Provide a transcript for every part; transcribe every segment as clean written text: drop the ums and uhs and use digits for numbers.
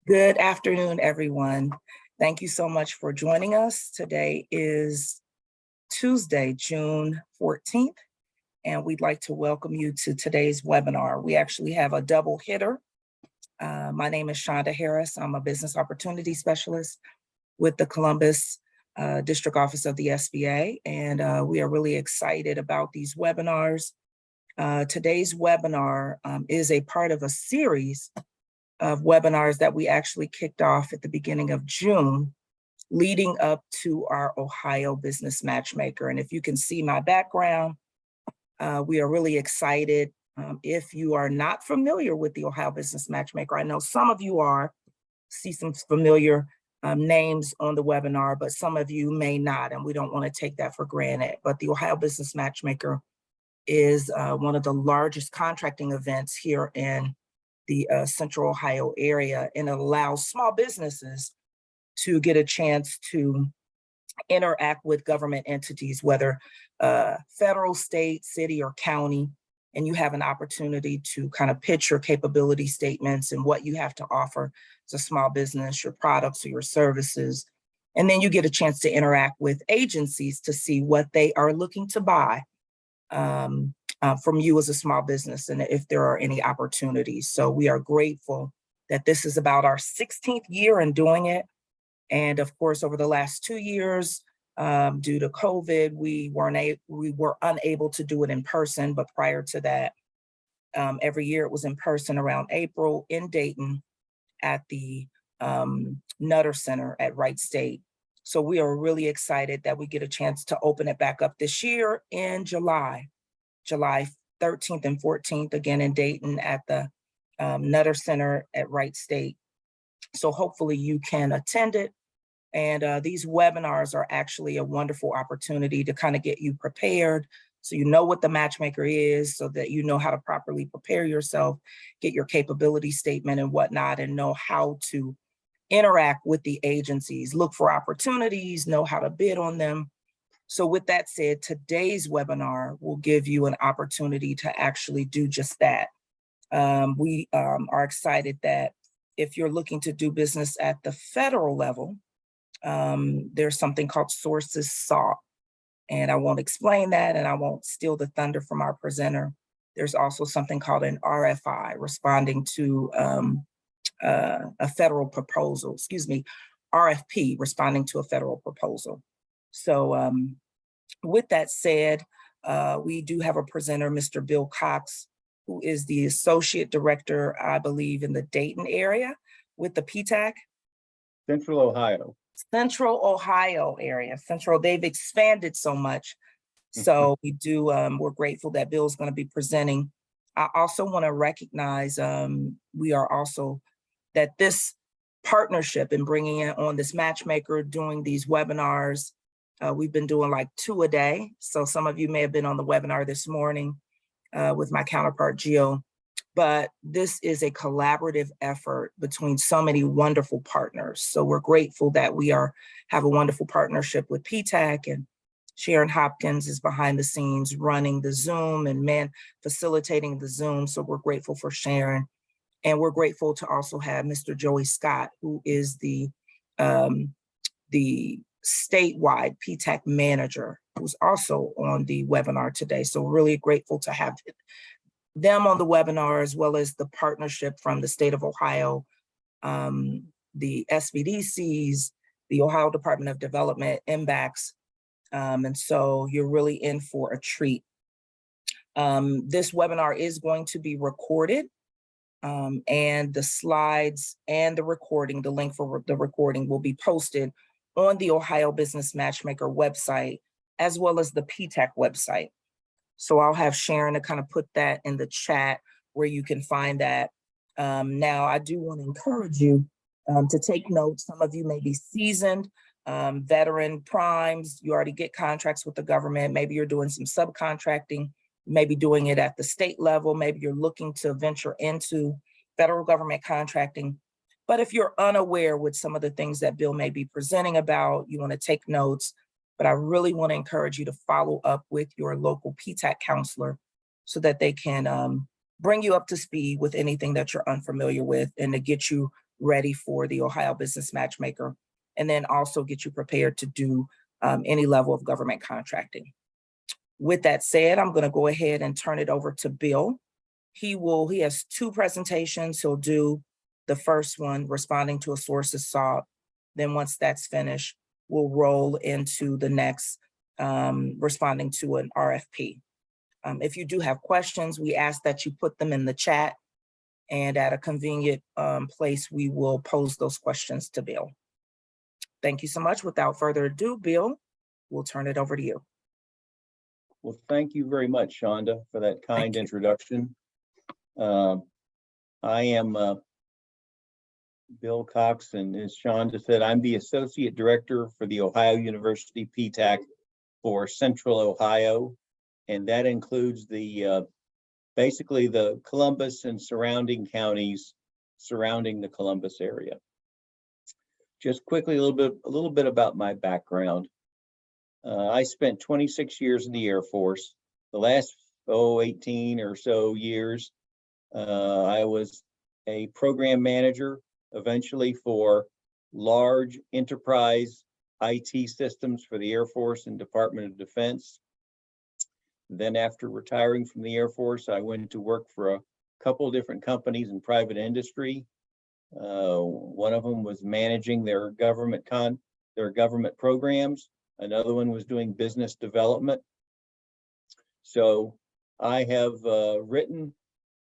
Good afternoon, everyone. Thank you so much for joining us. Today is Tuesday, June 14th, and we'd like to welcome you to today's webinar. We actually have a double hitter. My name is Shonda Harris. I'm a business opportunity specialist with the Columbus District Office of the SBA, and we are really excited about these webinars. Today's webinar is a part of a series of webinars that we actually kicked off at the beginning of June, leading up to our Ohio Business Matchmaker. And if you can see my background, we are really excited. If you are not familiar with the Ohio Business Matchmaker, I know some of you are, see some familiar names on the webinar, but some of you may not, and we don't want to take that for granted. But the Ohio Business Matchmaker is one of the largest contracting events here in the Central Ohio area, and it allows small businesses to get a chance to interact with government entities, whether federal, state, city, or county, and you have an opportunity to kind of pitch your capability statements and what you have to offer to small business, your products or your services. And then you get a chance to interact with agencies to see what they are looking to buy from you as a small business, and if there are any opportunities. So we are grateful that this is about our 16th year in doing it. And of course, over the last 2 years, due to COVID, we were unable to do it in person. But prior to that, every year it was in person around April in Dayton at the Nutter Center at Wright State. So we are really excited that we get a chance to open it back up this year in July 13th and 14th, again in Dayton at the Nutter Center at Wright State. So hopefully you can attend it. And these webinars are actually a wonderful opportunity to kind of get you prepared, so you know what the matchmaker is, so that you know how to properly prepare yourself, get your capability statement and whatnot, and know how to interact with the agencies, look for opportunities, know how to bid on them. So with that said, today's webinar will give you an opportunity to actually do just that. We are excited that if you're looking to do business at the federal level, there's something called sources sought. And I won't explain that, and I won't steal the thunder from our presenter. There's also something called an RFI, responding to a federal proposal, RFP, responding to a federal proposal. So with that said, we do have a presenter, Mr. Bill Cox, who is the Associate Director, I believe, in the Dayton area with the PTAC. Central Ohio. Central Ohio area. They've expanded so much. So we're grateful that Bill's going to be presenting. I also want to recognize that this partnership in bringing in on this matchmaker, doing these webinars, we've been doing like 2 a day. So some of you may have been on the webinar this morning with my counterpart, Gio. But this is a collaborative effort between so many wonderful partners. So we're grateful that we have a wonderful partnership with PTAC, and Sharon Hopkins is behind the scenes running the Zoom and facilitating the Zoom. So we're grateful for Sharon. And we're grateful to also have Mr. Joey Scott, who is the statewide PTAC manager, who's also on the webinar today. So we're really grateful to have them on the webinar, as well as the partnership from the state of Ohio, the SBDCs, the Ohio Department of Development, MBACs. And so you're really in for a treat. This webinar is going to be recorded, and the slides and the recording, the link for the recording, will be posted on the Ohio Business Matchmaker website, as well as the PTAC website. So I'll have Sharon to kind of put that in the chat where you can find that. Now, I do want to encourage you to take notes. Some of you may be seasoned, veteran primes. You already get contracts with the government. Maybe you're doing some subcontracting, maybe doing it at the state level. Maybe you're looking to venture into federal government contracting. But if you're unaware with some of the things that Bill may be presenting about, you want to take notes. But I really want to encourage you to follow up with your local PTAC counselor so that they can bring you up to speed with anything that you're unfamiliar with, and to get you ready for the Ohio Business Matchmaker, and then also get you prepared to do any level of government contracting. With that said, I'm going to go ahead and turn it over to Bill. He has 2 presentations. He'll do the first one, responding to a sources sought. Then once that's finished, we'll roll into the next, responding to an RFP. If you do have questions, we ask that you put them in the chat, and at a convenient place, we will pose those questions to Bill. Thank you so much. Without further ado, Bill, we'll turn it over to you. Well, thank you very much, Shonda, for that kind introduction. I am Bill Cox, and as Shonda said, I'm the Associate Director for the Ohio University PTAC for Central Ohio, and that includes the basically the Columbus and surrounding counties surrounding the Columbus area. Just quickly, a little bit about my background. I spent 26 years in the Air Force. The last 18 or so years, I was a program manager, eventually for large enterprise IT systems for the Air Force and Department of Defense. Then after retiring from the Air Force, I went to work for a couple of different companies in private industry. One of them was managing their government programs. Another one was doing business development. So I have written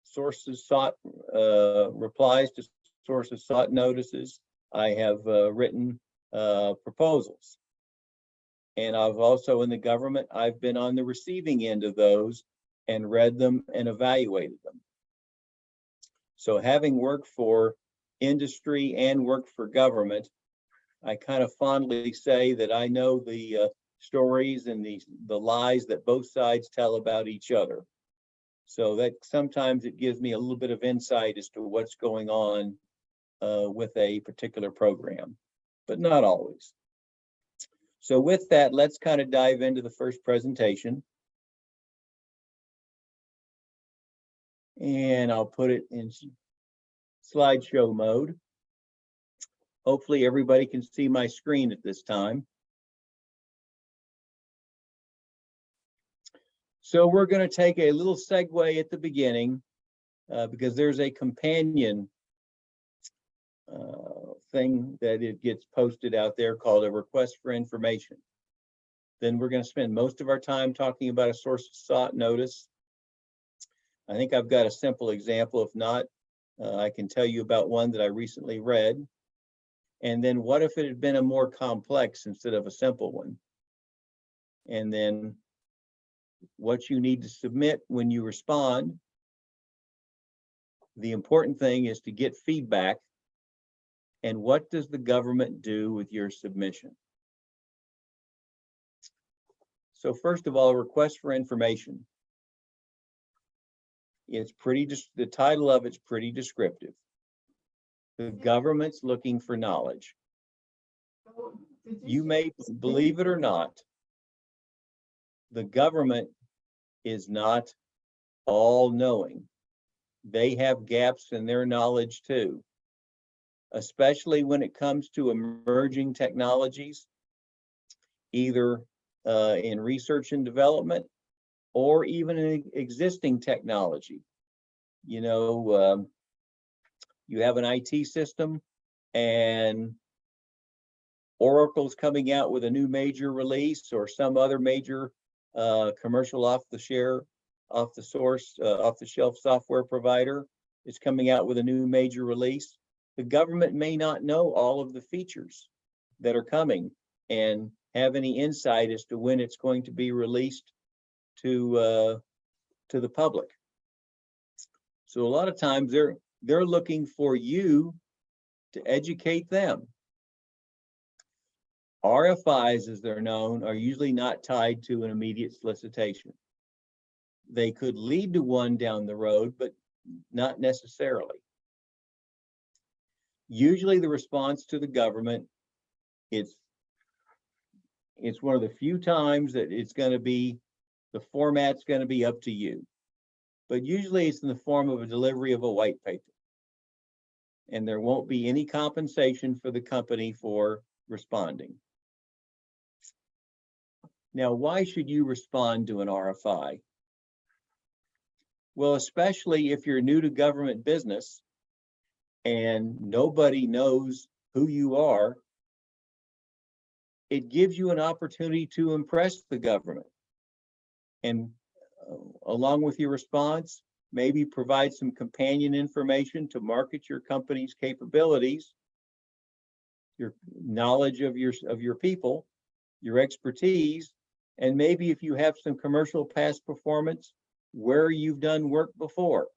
sources sought, replies to sources sought notices. I have written proposals. And I've also in the government, I've been on the receiving end of those and read them and evaluated them. So having worked for industry and worked for government, I kind of fondly say that I know the stories and the lies that both sides tell about each other. So that sometimes it gives me a little bit of insight as to what's going on with a particular program, but not always. So with that, let's kind of dive into the first presentation. And I'll put it in slideshow mode. Hopefully everybody can see my screen at this time. So we're going to take a little segue at the beginning because there's a companion thing that it gets posted out there called a request for information. Then we're going to spend most of our time talking about a source sought notice. I think I've got a simple example. If not, I can tell you about one that I recently read. And then what if it had been a more complex instead of a simple one? And then what you need to submit when you respond. The important thing is to get feedback. And what does the government do with your submission? So first of all, a request for information. It's the title of it's pretty descriptive. The government's looking for knowledge. You may believe it or not, the government is not all knowing. They have gaps in their knowledge too, especially when it comes to emerging technologies, either in research and development or even in existing technology. You know, you have an IT system and Oracle's coming out with a new major release, or some other major commercial off the shelf software provider is coming out with a new major release. The government may not know all of the features that are coming and have any insight as to when it's going to be released to the public. So a lot of times they're looking for you to educate them. RFIs, as they're known, are usually not tied to an immediate solicitation. They could lead to one down the road, but not necessarily. Usually the response to the government, it's one of the few times that it's going to be, the format's going to be up to you. But usually it's in the form of a delivery of a white paper. and there won't be any compensation for the company for responding. Now, why should you respond to an RFI? Well, especially if you're new to government business and nobody knows who you are, it gives you an opportunity to impress the government. And along with your response, maybe provide some companion information to market your company's capabilities, your knowledge of your people, your expertise, and maybe if you have some commercial past performance, where you've done work before.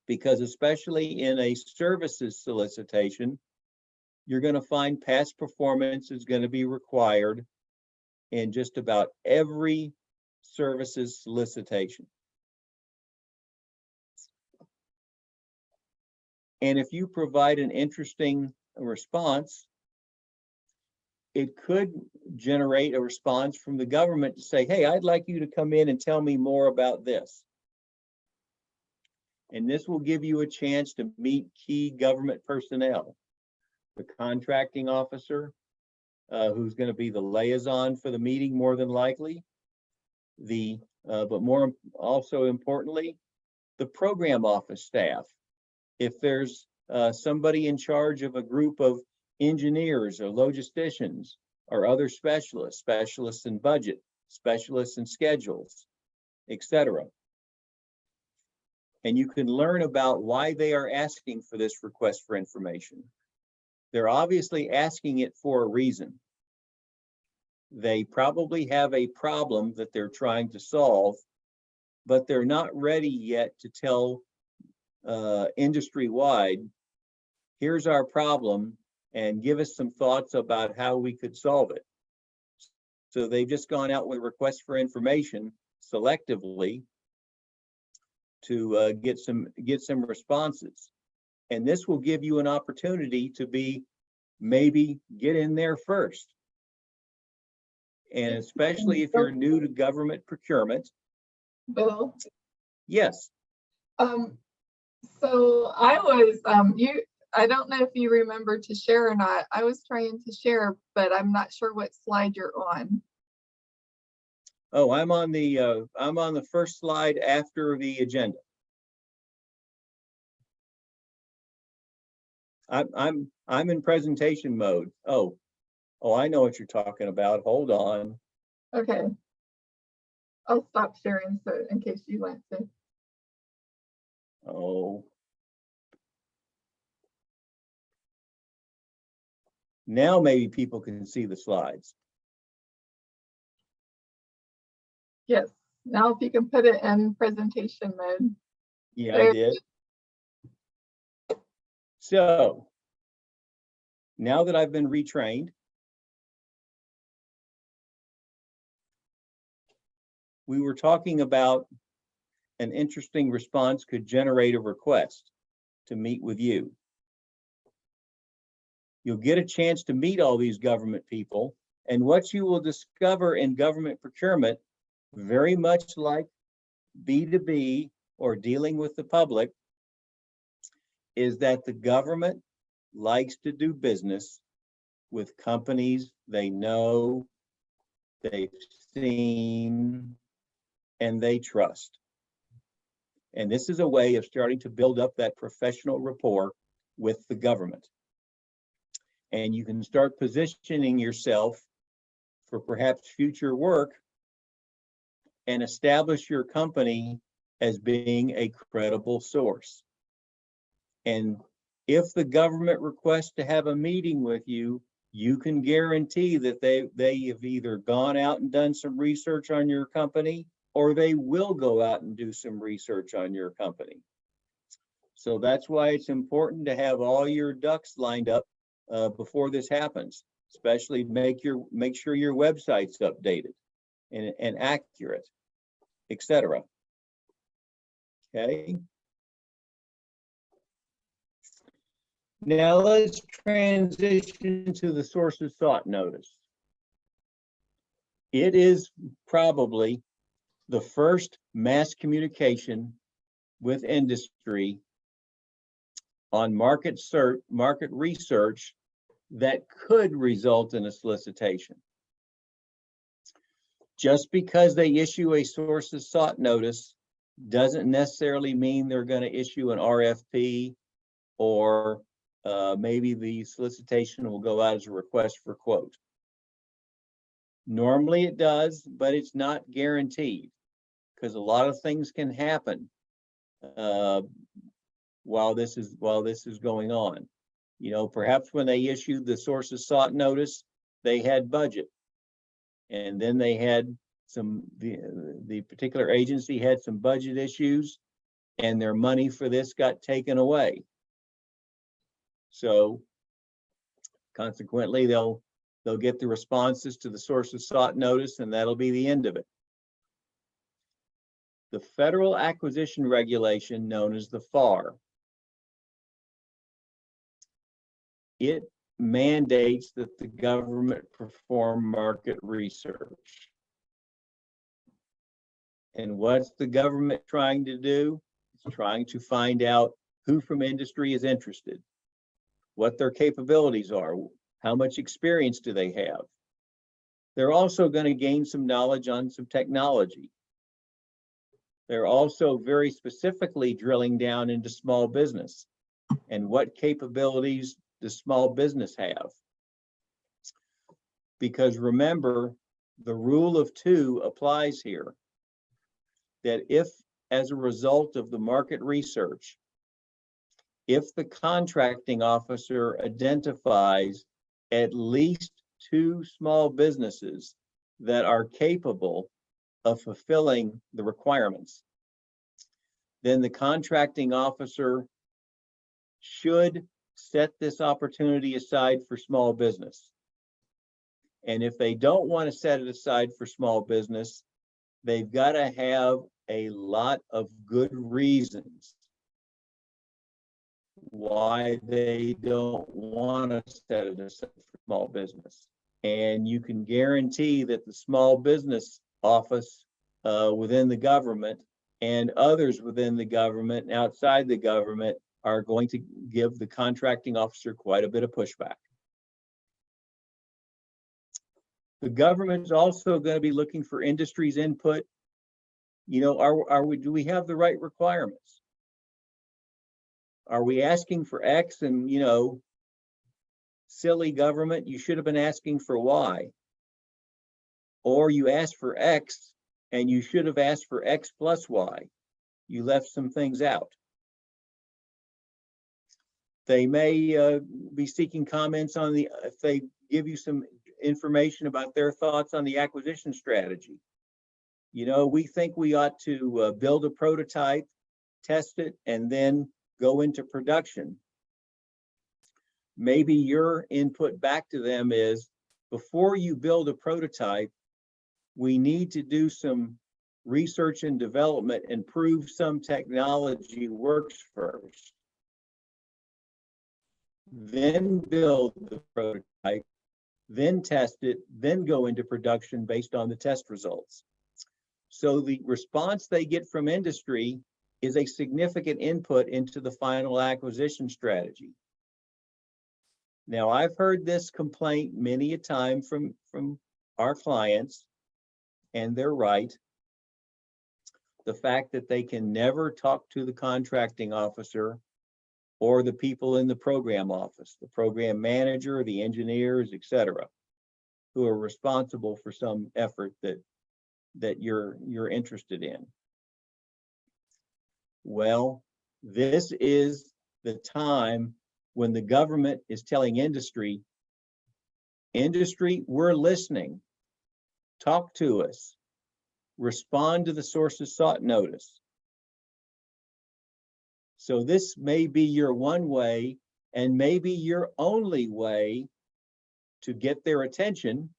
Because especially in a services solicitation, you're going to find past performance is going to be required in just about every services solicitation. And if you provide an interesting response, it could generate a response from the government to say, hey, I'd like you to come in and tell me more about this. And this will give you a chance to meet key government personnel, the contracting officer, who's going to be the liaison for the meeting more than likely, but more also importantly, the program office staff. If there's somebody in charge of a group of engineers or logisticians or other specialists in budget, specialists in schedules, etc. And you can learn about why they are asking for this request for information. They're obviously asking it for a reason. They probably have a problem that they're trying to solve, but they're not ready yet to tell industry-wide, here's our problem, and give us some thoughts about how we could solve it. So they've just gone out with requests for information selectively to get some responses. And this will give you an opportunity to maybe get in there first. And especially if you're new to government procurement. Bill? Yes. So I was, I don't know if you remember to share or not. I was trying to share, but I'm not sure what slide you're on. Oh, I'm on the first slide after the agenda. I'm in presentation mode. Oh, I know what you're talking about. Hold on. Okay. I'll stop sharing so in case you want to. Oh. Now maybe people can see the slides. Yes. Now if you can put it in presentation mode. Yeah, I did. So now that I've been retrained, we were talking about an interesting response could generate a request to meet with you. You'll get a chance to meet all these government people, and what you will discover in government procurement, very much like B2B or dealing with the public, is that the government likes to do business with companies they know, they've seen, and they trust. And this is a way of starting to build up that professional rapport with the government. And you can start positioning yourself for perhaps future work and establish your company as being a credible source. And if the government requests to have a meeting with you, you can guarantee that they have either gone out and done some research on your company, or they will go out and do some research on your company. So that's why it's important to have all your ducks lined up before this happens, especially make sure your website's updated and accurate, etc. Okay. Now let's transition to the sources sought notice. It is probably the first mass communication with industry on market research that could result in a solicitation. Just because they issue a sources sought notice doesn't necessarily mean they're going to issue an RFP, or maybe the solicitation will go out as a request for quote. Normally it does, but it's not guaranteed, because a lot of things can happen while this is going on. You know, perhaps when they issued the sources sought notice, they had budget, and then they had the particular agency had some budget issues, and their money for this got taken away. So consequently, they'll get the responses to the sources sought notice, and that'll be the end of it. The Federal Acquisition Regulation, known as the FAR, it mandates that the government perform market research. And what's the government trying to do? It's trying to find out who from industry is interested, what their capabilities are, how much experience do they have. They're also going to gain some knowledge on some technology. They're also very specifically drilling down into small business and what capabilities does small business have. Because remember, the rule of two applies here. That if, as a result of the market research, if the contracting officer identifies at least 2 small businesses that are capable of fulfilling the requirements, then the contracting officer should set this opportunity aside for small business. And if they don't want to set it aside for small business, they've got to have a lot of good reasons why they don't want to set it aside for small business. And you can guarantee that the small business office within the government and others within the government and outside the government are going to give the contracting officer quite a bit of pushback. The government is also going to be looking for industry's input. You know, do we have the right requirements? Are we asking for X and, you know, silly government, you should have been asking for Y. Or you asked for X and you should have asked for X plus Y. You left some things out. They may be seeking comments on if they give you some information about their thoughts on the acquisition strategy. You know, we think we ought to build a prototype, test it, and then go into production. Maybe your input back to them is, before you build a prototype, we need to do some research and development and prove some technology works first. Then build the prototype, then test it, then go into production based on the test results. So the response they get from industry is a significant input into the final acquisition strategy. Now, I've heard this complaint many a time from our clients, and they're right. The fact that they can never talk to the contracting officer or the people in the program office, the program manager, the engineers, etc., who are responsible for some effort that you're interested in. Well, this is the time when the government is telling industry, we're listening. Talk to us. Respond to the sources sought notice. So this may be your one way and maybe your only way to get their attention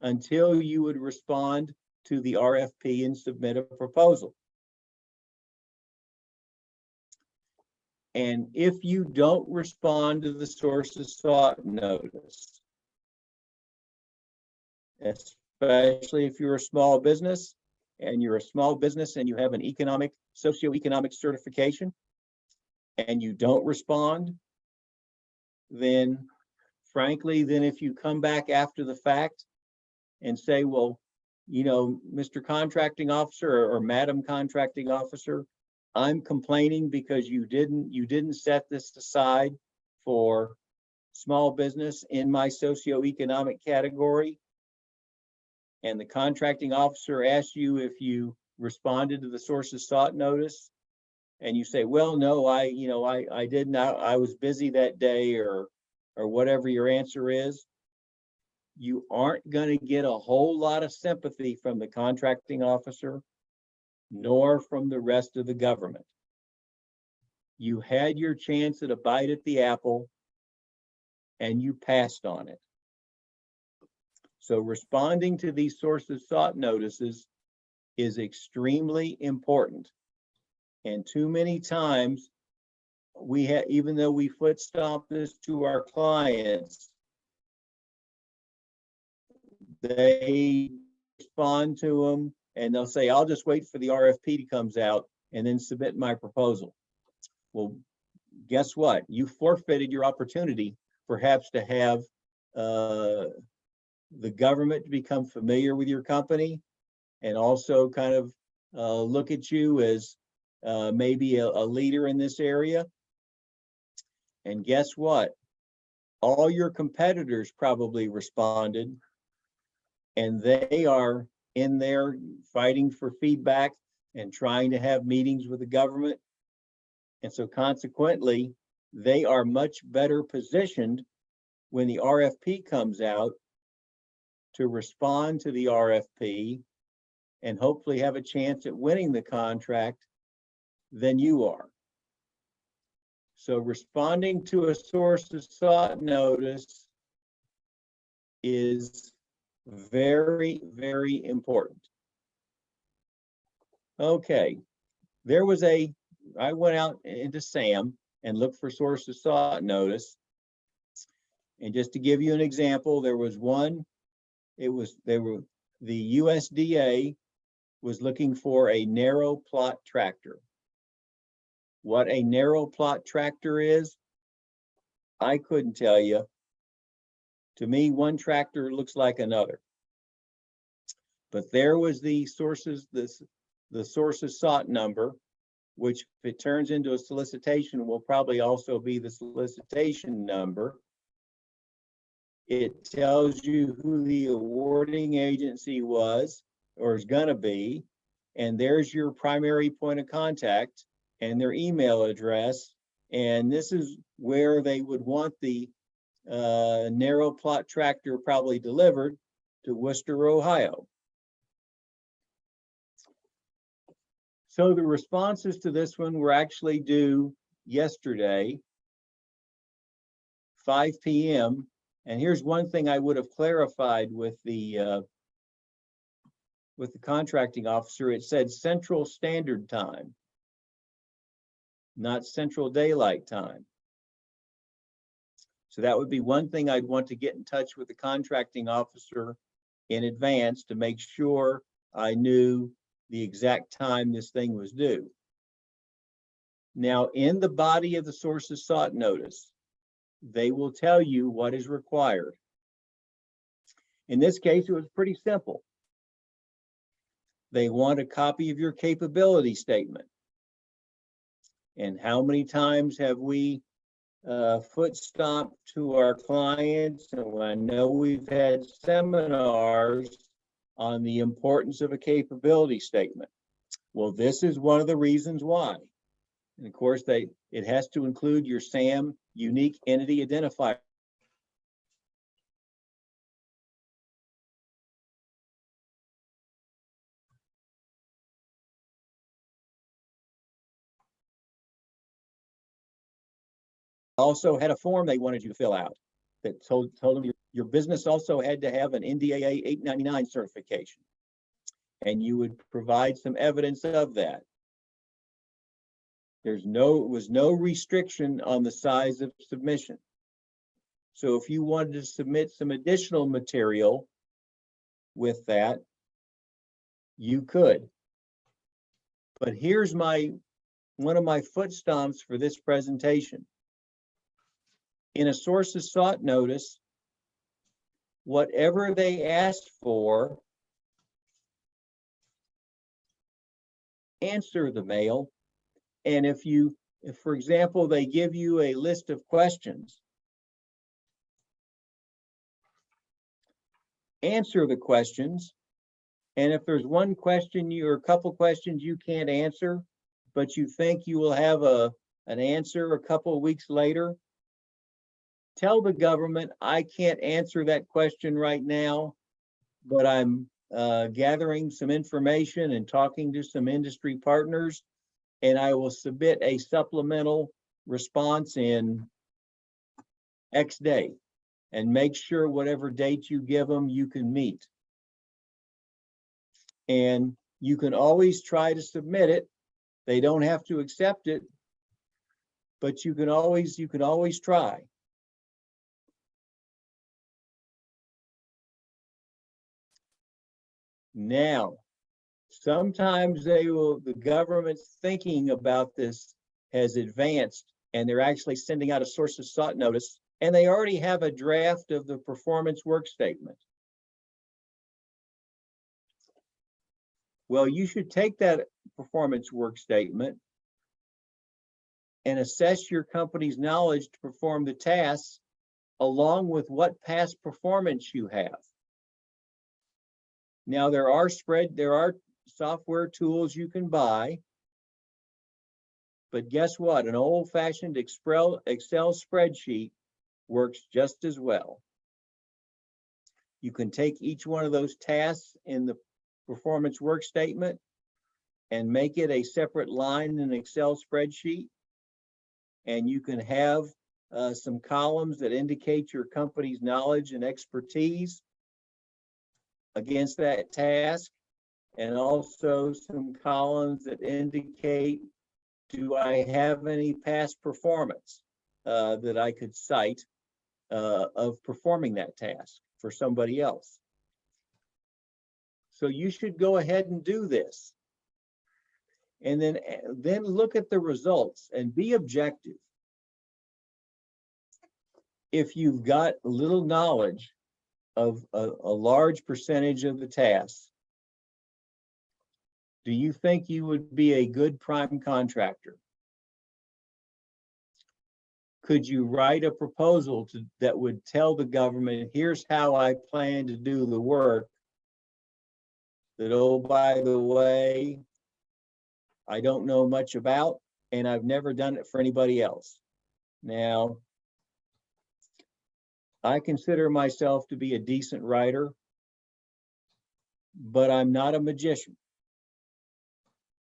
until you would respond to the RFP and submit a proposal. And if you don't respond to the sources sought notice, especially if you're a small business and you have an socioeconomic certification, and you don't respond, then frankly, then if you come back after the fact and say, well, you know, Mr. Contracting Officer or Madam Contracting Officer, I'm complaining because you didn't set this aside for small business in my socioeconomic category. And the contracting officer asks you if you responded to the sources sought notice, and you say, well, no, I did not, I was busy that day, or whatever your answer is, you aren't going to get a whole lot of sympathy from the contracting officer, nor from the rest of the government. You had your chance at a bite at the apple, and you passed on it. So responding to these sources sought notices is extremely important. And too many times, we have, even though we foot stomp this to our clients, they respond to them and they'll say, I'll just wait for the RFP to comes out and then submit my proposal. Well, guess what? You forfeited your opportunity perhaps to have the government to become familiar with your company and also kind of look at you as maybe a leader in this area. And guess what? All your competitors probably responded, and they are in there fighting for feedback and trying to have meetings with the government. And so consequently, they are much better positioned when the RFP comes out to respond to the RFP and hopefully have a chance at winning the contract than you are. So responding to a sources sought notice is very, very important. Okay, I went out into SAM and looked for sources sought notice. And just to give you an example, there was one, the USDA was looking for a narrow plot tractor. What a narrow plot tractor is, I couldn't tell you. To me, one tractor looks like another. But there was the sources sought number, which if it turns into a solicitation will probably also be the solicitation number. It tells you who the awarding agency was or is gonna be, and there's your primary point of contact and their email address. And this is where they would want the narrow plot tractor probably delivered, to Worcester, Ohio. So the responses to this one were actually due yesterday, 5 p.m. And here's one thing I would have clarified with the contracting officer. It said Central Standard Time, not Central Daylight Time. So that would be one thing I'd want to get in touch with the contracting officer in advance to make sure I knew the exact time this thing was due. Now, in the body of the sources sought notice, they will tell you what is required. In this case, it was pretty simple. They want a copy of your capability statement. And how many times have we foot stomped to our clients? And I know we've had seminars on the importance of a capability statement. Well, this is one of the reasons why. And of course, it has to include your SAM unique entity identifier. Also had a form they wanted you to fill out that told them your business also had to have an NDAA 899 certification. And you would provide some evidence of that. There was no restriction on the size of submission. So if you wanted to submit some additional material with that, you could. But here's my one of my foot stomps for this presentation. In a sources sought notice, whatever they asked for, answer the mail. And if, for example, they give you a list of questions, answer the questions. And if there's one question or a couple questions you can't answer, but you think you will have an answer a couple of weeks later, tell the government, I can't answer that question right now, but I'm gathering some information and talking to some industry partners, and I will submit a supplemental response in X day, and make sure whatever date you give them, you can meet. And you can always try to submit it. They don't have to accept it, but you can always try. Now, sometimes the government's thinking about this has advanced, and they're actually sending out a sources sought notice, and they already have a draft of the performance work statement. Well, you should take that performance work statement and assess your company's knowledge to perform the tasks along with what past performance you have. Now, there are software tools you can buy, but guess what? An old-fashioned Excel spreadsheet works just as well. You can take each one of those tasks in the performance work statement and make it a separate line in an Excel spreadsheet, and you can have some columns that indicate your company's knowledge and expertise against that task, and also some columns that indicate, do I have any past performance that I could cite of performing that task for somebody else. So you should go ahead and do this. And then look at the results and be objective. If you've got little knowledge of a large percentage of the tasks, do you think you would be a good prime contractor? Could you write a proposal that would tell the government, here's how I plan to do the work, that, oh, by the way, I don't know much about, and I've never done it for anybody else. Now, I consider myself to be a decent writer, but I'm not a magician.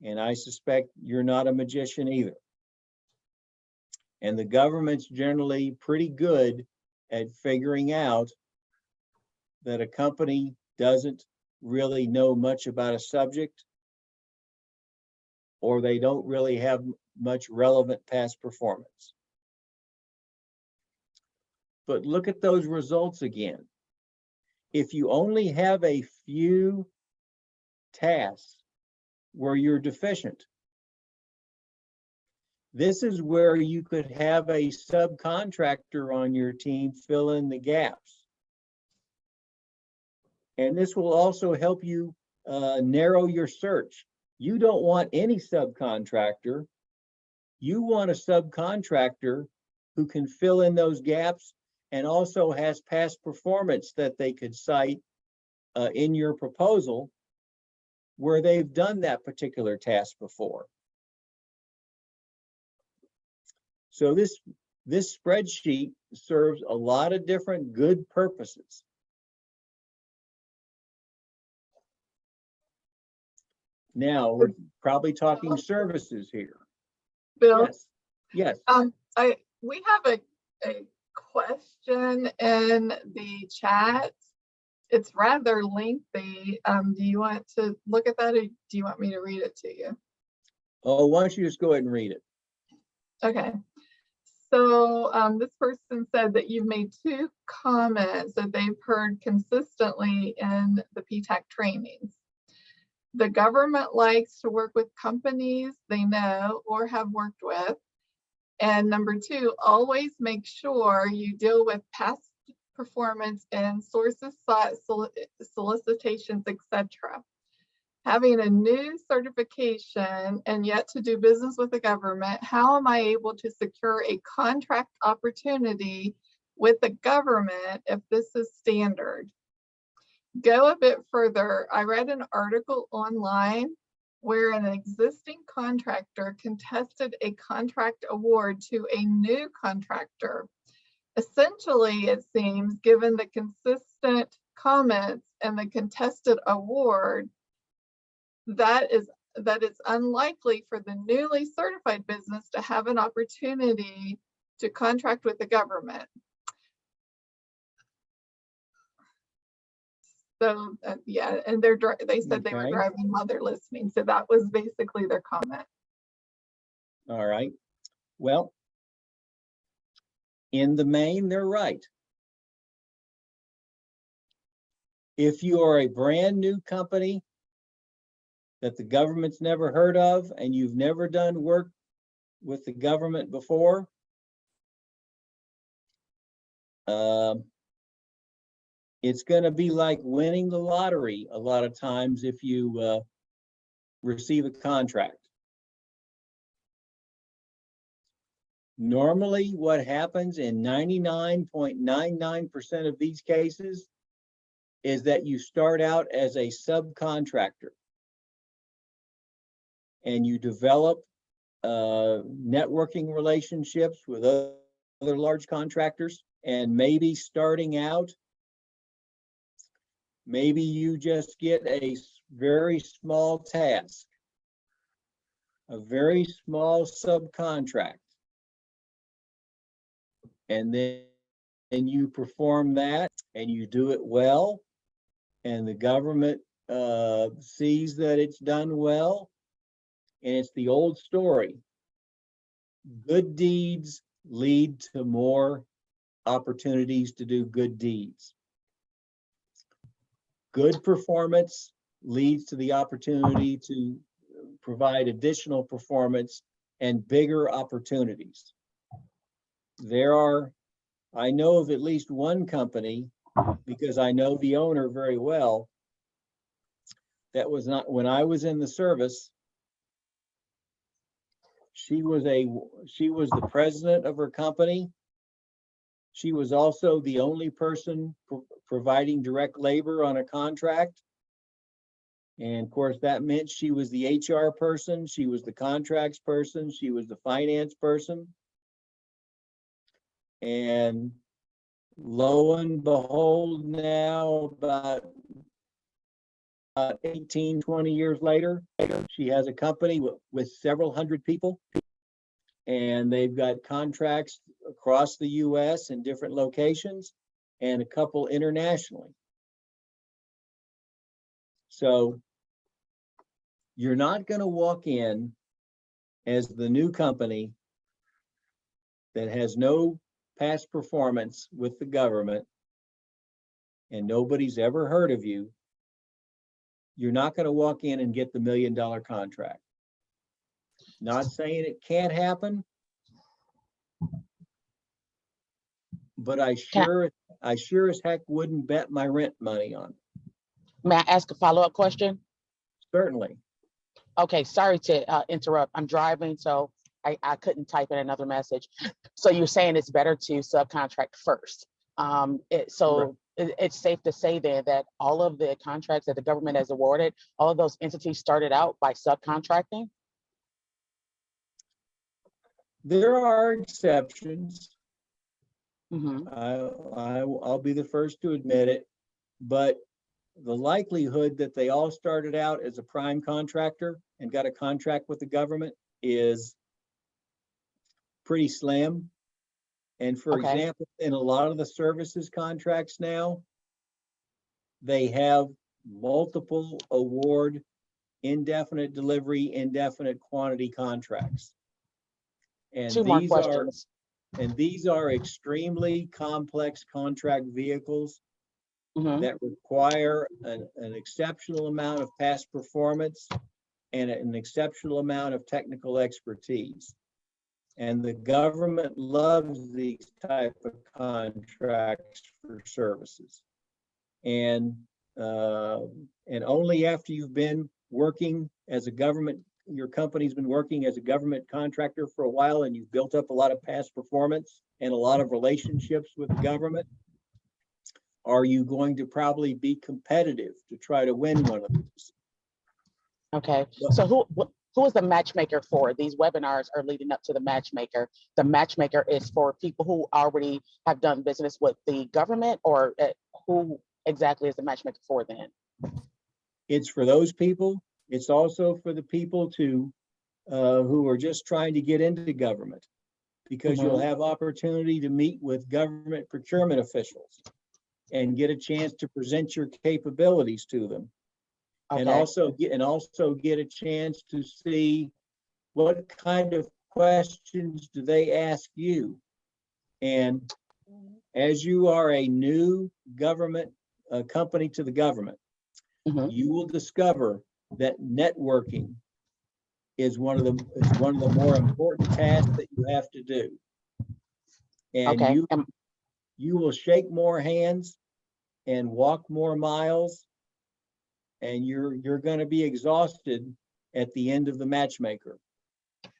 And I suspect you're not a magician either. And the government's generally pretty good at figuring out that a company doesn't really know much about a subject, or they don't really have much relevant past performance. But look at those results again. If you only have a few tasks where you're deficient, this is where you could have a subcontractor on your team fill in the gaps. And this will also help you narrow your search. You don't want any subcontractor. You want a subcontractor who can fill in those gaps and also has past performance that they could cite in your proposal where they've done that particular task before. So this spreadsheet serves a lot of different good purposes. Now, we're probably talking services here. Bill? Yes. We have a question in the chat. It's rather lengthy. Do you want to look at that, or do you want me to read it to you? Oh, why don't you just go ahead and read it? Okay. So this person said that you've made 2 comments that they've heard consistently in the PTAC trainings. The government likes to work with companies they know or have worked with. And number two, always make sure you deal with past performance and sources sought, solicitations, etc. Having a new certification and yet to do business with the government, how am I able to secure a contract opportunity with the government if this is standard? Go a bit further. I read an article online where an existing contractor contested a contract award to a new contractor. Essentially, it seems, given the consistent comments and the contested award, that it's unlikely for the newly certified business to have an opportunity to contract with the government. So yeah, and they said they were Okay. driving while they're listening. So that was basically their comment. All right. Well, in the main, they're right. If you are a brand new company that the government's never heard of and you've never done work with the government before, it's going to be like winning the lottery a lot of times if you receive a contract. Normally, what happens in 99.99% of these cases is that you start out as a subcontractor and you develop networking relationships with other large contractors. And maybe starting out, maybe you just get a very small task, a very small subcontract. And then you perform that and you do it well, and the government sees that it's done well. And it's the old story. Good deeds lead to more opportunities to do good deeds. Good performance leads to the opportunity to provide additional performance and bigger opportunities. I know of at least one company, because I know the owner very well, that was not, when I was in the service, she was the president of her company. She was also the only person providing direct labor on a contract. And of course, that meant she was the HR person, she was the contracts person, she was the finance person. And lo and behold, now about 18, 20 years later, she has a company with several hundred people, and they've got contracts across the US in different locations and a couple internationally. So you're not going to walk in as the new company that has no past performance with the government and nobody's ever heard of you. You're not going to walk in and get the $1 million contract. Not saying it can't happen, but I sure as heck wouldn't bet my rent money on it. May I ask a follow-up question? Certainly. Okay, sorry to interrupt. I'm driving, so I couldn't type in another message. So you're saying it's better to subcontract first. It's safe to say then that all of the contracts that the government has awarded, all of those entities started out by subcontracting? There are exceptions. Mm-hmm. I'll be the first to admit it, but the likelihood that they all started out as a prime contractor and got a contract with the government is pretty slim. And for example, in a lot of the services contracts now, they have multiple award, indefinite delivery, indefinite quantity contracts. And Two more questions. these are extremely complex contract vehicles Mhm. that require an exceptional amount of past performance and an exceptional amount of technical expertise. And the government loves these type of contracts for services. And only after you've been working as a government, your company's been working as a government contractor for a while, and you've built up a lot of past performance and a lot of relationships with the government, are you going to probably be competitive to try to win one of these? Okay, Well- so who is the matchmaker for? These webinars are leading up to the matchmaker. The matchmaker is for people who already have done business with the government, or who exactly is the matchmaker for then? It's for those people. It's also for the people who are just trying to get into government, because you'll have opportunity to meet with government procurement officials and get a chance to present your capabilities to them. And Okay, also get a chance to see what kind of questions do they ask you. And as you are a new government company to the government, Mhm. you will discover that networking is one of the more important tasks that you have to do. And okay, you will shake more hands and walk more miles, and you're going to be exhausted at the end of the matchmaker.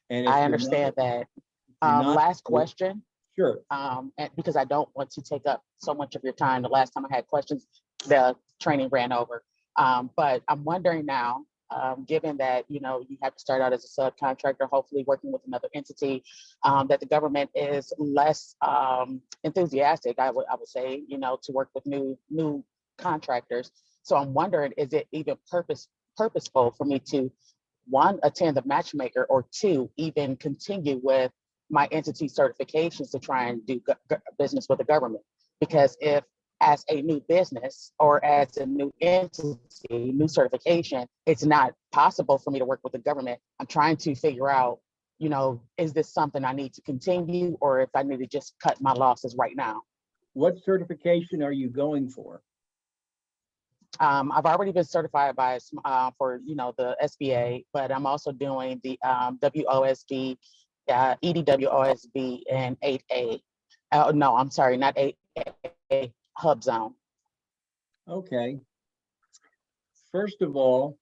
And if I you're understand that. not, Last question, sure. and because I don't want to take up so much of your time. The last time I had questions, the training ran over. But I'm wondering now, given that you have to start out as a subcontractor, hopefully working with another entity, that the government is less enthusiastic, I would say, to work with new contractors. So I'm wondering, is it even purposeful for me to, one, attend the matchmaker, or two, even continue with my entity certifications to try and do business with the government? Because if, as a new business or as a new entity, new certification, it's not possible for me to work with the government, I'm trying to figure out, is this something I need to continue, or if I need to just cut my losses right now? What certification are you going for? I've already been certified for the SBA, but I'm also doing the WOSB, EDWOSB, and 8A. No, I'm sorry, not 8A, Hub Zone. Okay. First of all,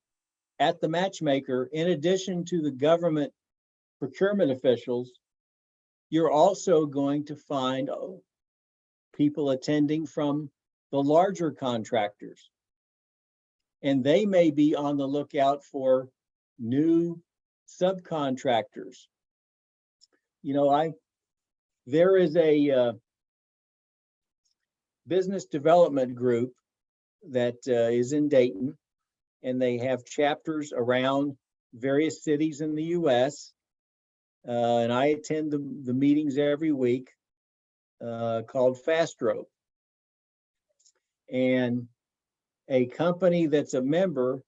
at the matchmaker, in addition to the government procurement officials, you're also going to find people attending from the larger contractors. And they may be on the lookout for new subcontractors. There is a business development group that is in Dayton, and they have chapters around various cities in the US. And I attend the meetings every week, called Fastro. And a company that's a member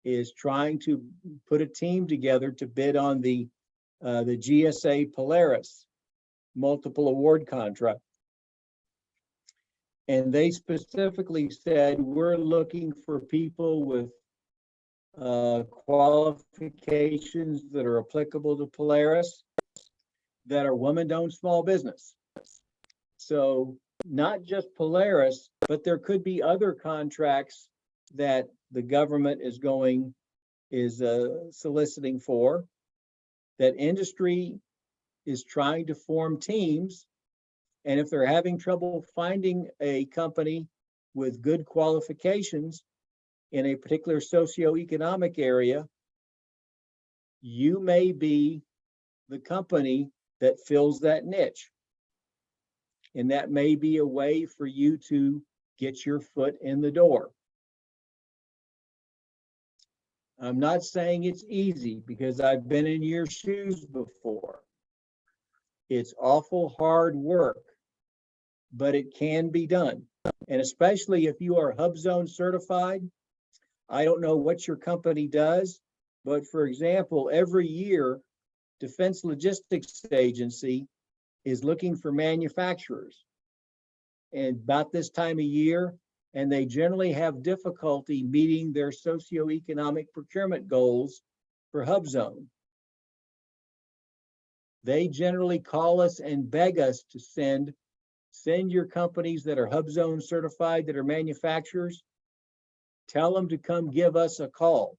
is trying to put a team together to bid on the GSA Polaris multiple award contract. And they specifically said, we're looking for people with qualifications that are applicable to Polaris, that are woman-owned small business. So not just Polaris, but there could be other contracts that the government is soliciting for, that industry is trying to form teams. And if they're having trouble finding a company with good qualifications in a particular socioeconomic area, you may be the company that fills that niche. And that may be a way for you to get your foot in the door. I'm not saying it's easy, because I've been in your shoes before. It's awful hard work, but it can be done. And especially if you are Hub Zone certified, I don't know what your company does, but for example, every year, Defense Logistics Agency is looking for manufacturers. And about this time of year, and they generally have difficulty meeting their socioeconomic procurement goals for HubZone. They generally call us and beg us to send your companies that are HubZone certified, that are manufacturers, tell them to come give us a call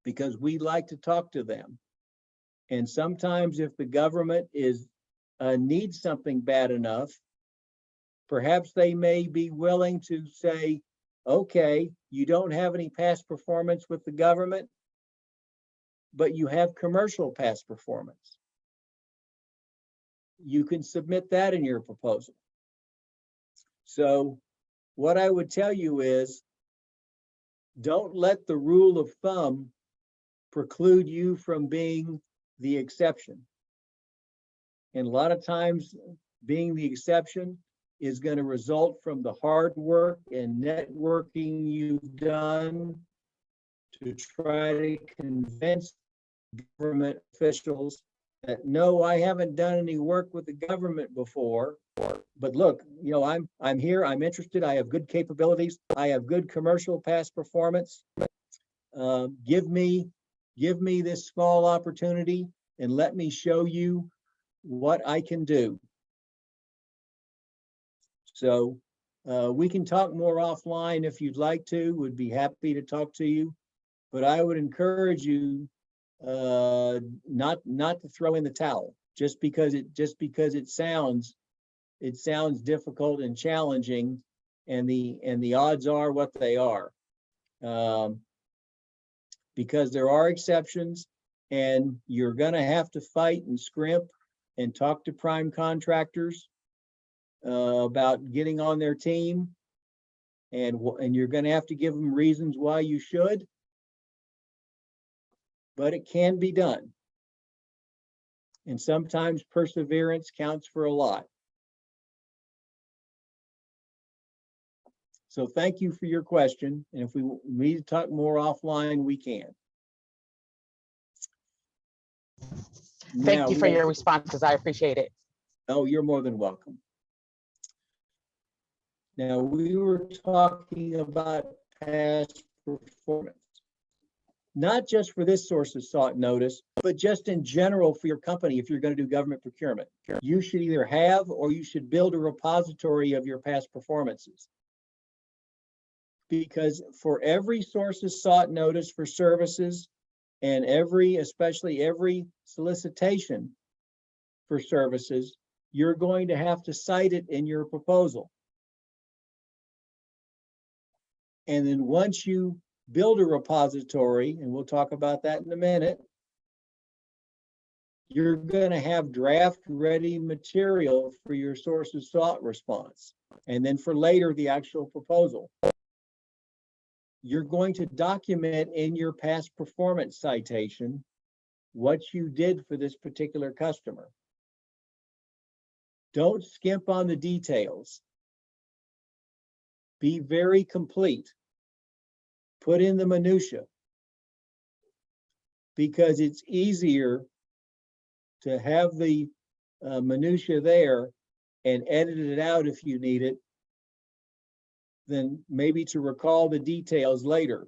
because we like to talk to them. And sometimes if the government needs something bad enough, perhaps they may be willing to say, okay, you don't have any past performance with the government, but you have commercial past performance. You can submit that in your proposal. So what I would tell you is, don't let the rule of thumb preclude you from being the exception. And a lot of times being the exception is going to result from the hard work and networking you've done to try to convince government officials that, no, I haven't done any work with the government before, but look, you know, I'm here, I'm interested, I have good capabilities, I have good commercial past performance. Give me this small opportunity and let me show you what I can do. So we can talk more offline if you'd like to. Would be happy to talk to you, but I would encourage you not to throw in the towel just because it sounds difficult and challenging, and the odds are what they are, because there are exceptions, and you're going to have to fight and scrimp and talk to prime contractors about getting on their team, and you're going to have to give them reasons why you should, but it can be done. And sometimes perseverance counts for a lot. So thank you for your question. And if we need to talk more offline, we can. Thank you for your responses. I appreciate it. Oh, you're more than welcome. Now, we were talking about past performance, not just for this source of sought notice, but just in general for your company. If you're going to do government procurement, you should either have or you should build a repository of your past performances. Because for every source of sought notice for services and especially every solicitation for services, you're going to have to cite it in your proposal. And then once you build a repository, and we'll talk about that in a minute, you're going to have draft ready material for your source of sought response. And then for later, the actual proposal. You're going to document in your past performance citation what you did for this particular customer. Don't skimp on the details. Be very complete. Put in the minutia, because it's easier to have the minutia there and edit it out if you need it than maybe to recall the details later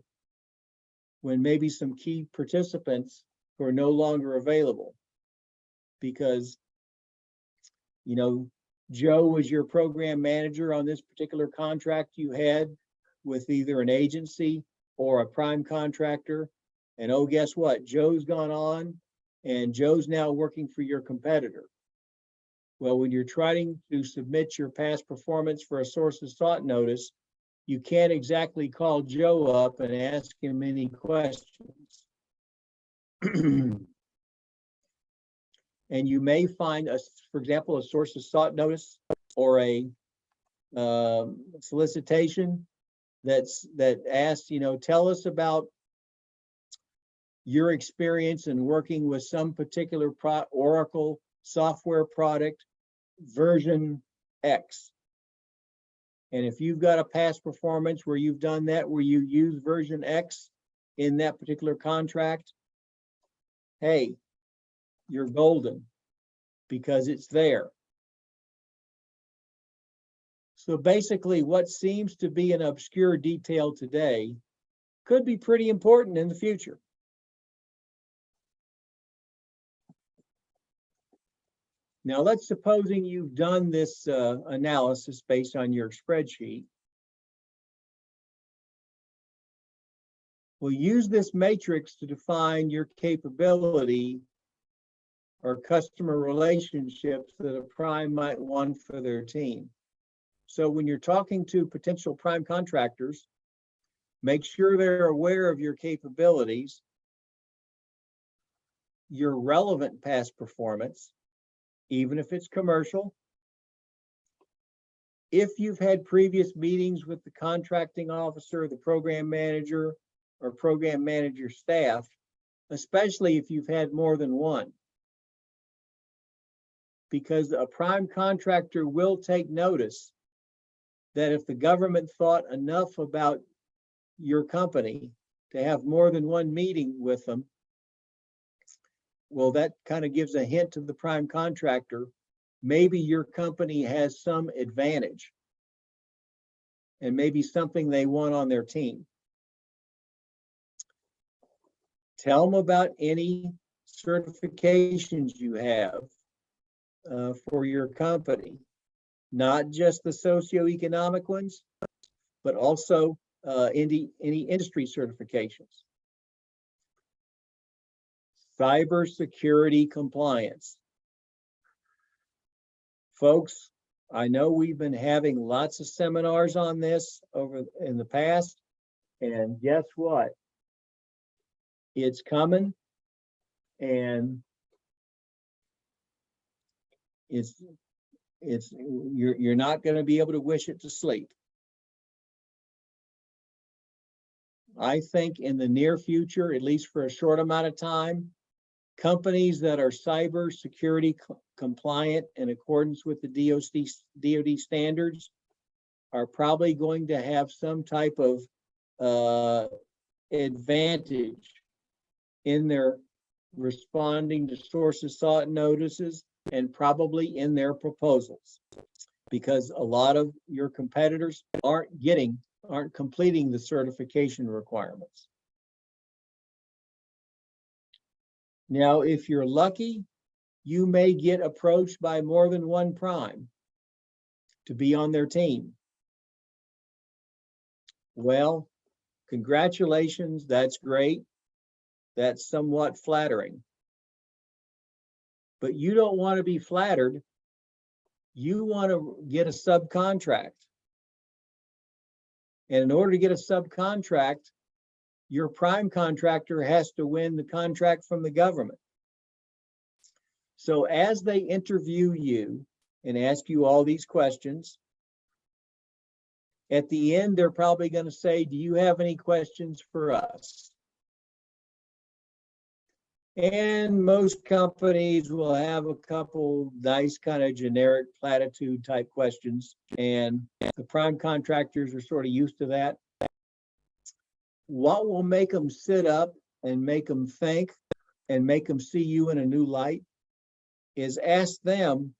when maybe some key participants who are no longer available. Because, you know, Joe was your program manager on this particular contract you had with either an agency or a prime contractor. And oh, guess what? Joe's gone on and Joe's now working for your competitor. Well, when you're trying to submit your past performance for a source of sought notice, you can't exactly call Joe up and ask him any questions. And you may find, for example, a source of sought notice or a solicitation that asks, you know, tell us about your experience in working with some particular Oracle software product version X. And if you've got a past performance where you've done that, where you use version X in that particular contract, hey, you're golden because it's there. So basically, what seems to be an obscure detail today could be pretty important in the future. Now, let's supposing you've done this analysis based on your spreadsheet. We'll use this matrix to define your capability or customer relationships that a prime might want for their team. So when you're talking to potential prime contractors, make sure they're aware of your capabilities, your relevant past performance, even if it's commercial. If you've had previous meetings with the contracting officer, the program manager, or program manager staff, especially if you've had more than one. Because a prime contractor will take notice that if the government thought enough about your company to have more than one meeting with them, well, that kind of gives a hint to the prime contractor, maybe your company has some advantage and maybe something they want on their team. Tell them about any certifications you have for your company, not just the socioeconomic ones, but also any industry certifications. Cybersecurity compliance. Folks, I know we've been having lots of seminars on this in the past, and guess what? It's coming, and you're not going to be able to wish it to sleep. I think in the near future, at least for a short amount of time, companies that are cybersecurity compliant in accordance with the DoD standards are probably going to have some type of advantage in their responding to sources sought notices and probably in their proposals, because a lot of your competitors aren't completing the certification requirements. Now, if you're lucky, you may get approached by more than one prime to be on their team. Well, congratulations, that's great. That's somewhat flattering. But you don't want to be flattered. You want to get a subcontract. And in order to get a subcontract, your prime contractor has to win the contract from the government. So as they interview you and ask you all these questions, at the end, they're probably going to say, do you have any questions for us? And most companies will have a couple nice kind of generic platitude type questions, and the prime contractors are sort of used to that. What will make them sit up and make them think and make them see you in a new light is ask them,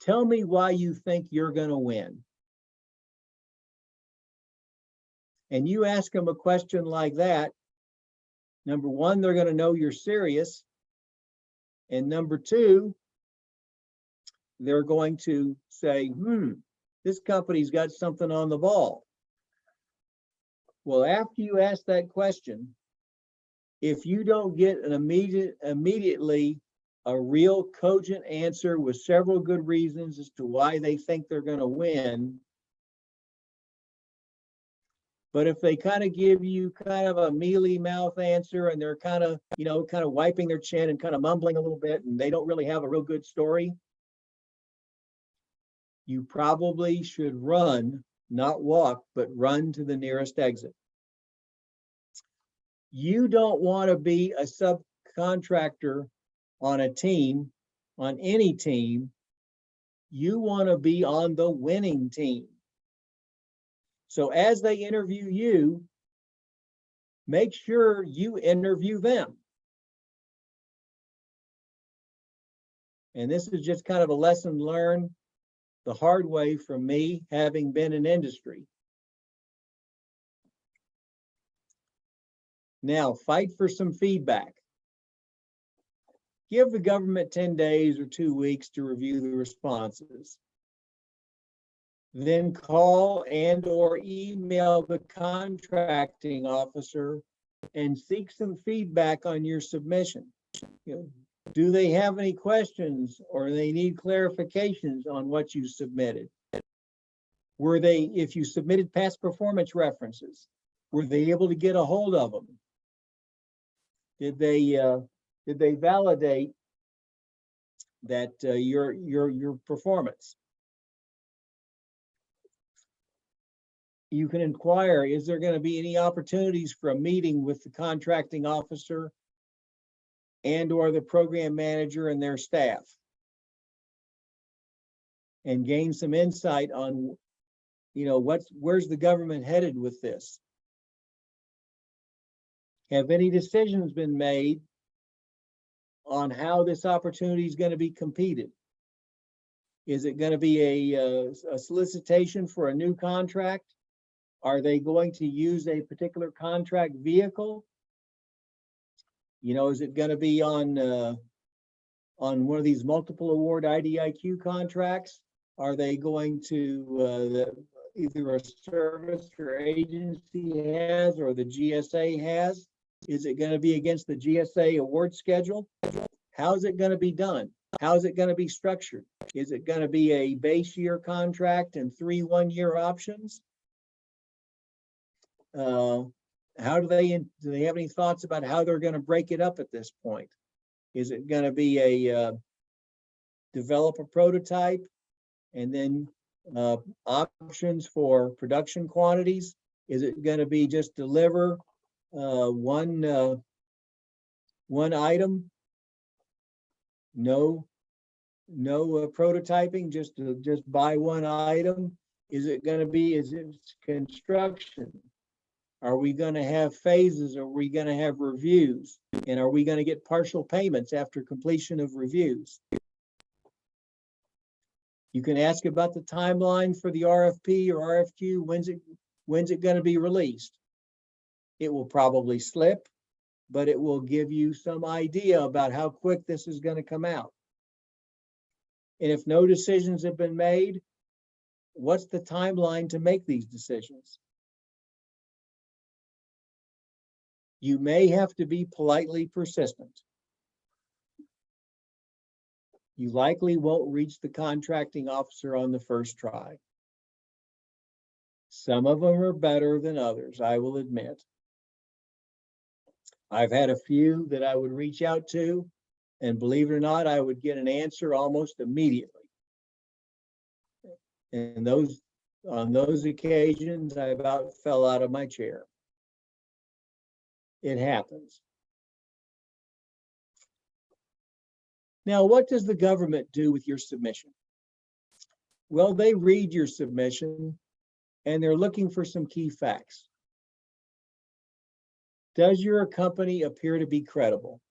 tell me why you think you're going to win. And you ask them a question like that, number one, they're going to know you're serious. And number two, they're going to say, this company's got something on the ball. Well, after you ask that question, if you don't get an immediately a real cogent answer with several good reasons as to why they think they're going to win, but if they kind of give you kind of a mealy mouth answer and they're kind of, kind of wiping their chin and kind of mumbling a little bit and they don't really have a real good story, you probably should run, not walk, but run to the nearest exit. You don't want to be a subcontractor on a team, on any team. You want to be on the winning team. So as they interview you, make sure you interview them. And this is just kind of a lesson learned. the hard way from me, having been in industry. Now, fight for some feedback. Give the government 10 days or 2 weeks to review the responses. Then call and/or email the contracting officer and seek some feedback on your submission. You know, do they have any questions or they need clarifications on what you submitted? Were they, if you submitted past performance references, were they able to get a hold of them? Did they validate that your performance? You can inquire, is there going to be any opportunities for a meeting with the contracting officer and/or the program manager and their staff, and gain some insight on, you know, where's the government headed with this? Have any decisions been made on how this opportunity is going to be competed? Is it going to be a solicitation for a new contract? Are they going to use a particular contract vehicle? You know, is it going to be on one of these multiple award IDIQ contracts? Are they going to either a service or agency has or the GSA has? Is it going to be against the GSA award schedule? How is it going to be done? How is it going to be structured? Is it going to be a base year contract and 3 one-year options? How do they have any thoughts about how they're going to break it up at this point? Is it going to be a develop a prototype and then options for production quantities? Is it going to be just deliver one item? No prototyping, just buy one item? Is it construction? Are we going to have phases? Are we going to have reviews? And are we going to get partial payments after completion of reviews? You can ask about the timeline for the RFP or RFQ. When's it going to be released? It will probably slip, but it will give you some idea about how quick this is going to come out. And if no decisions have been made, what's the timeline to make these decisions? You may have to be politely persistent. You likely won't reach the contracting officer on the first try. Some of them are better than others, I will admit. I've had a few that I would reach out to, and believe it or not, I would get an answer almost immediately. And on those occasions, I about fell out of my chair. It happens. Now, what does the government do with your submission? Well, they read your submission and they're looking for some key facts. Does your company appear to be credible?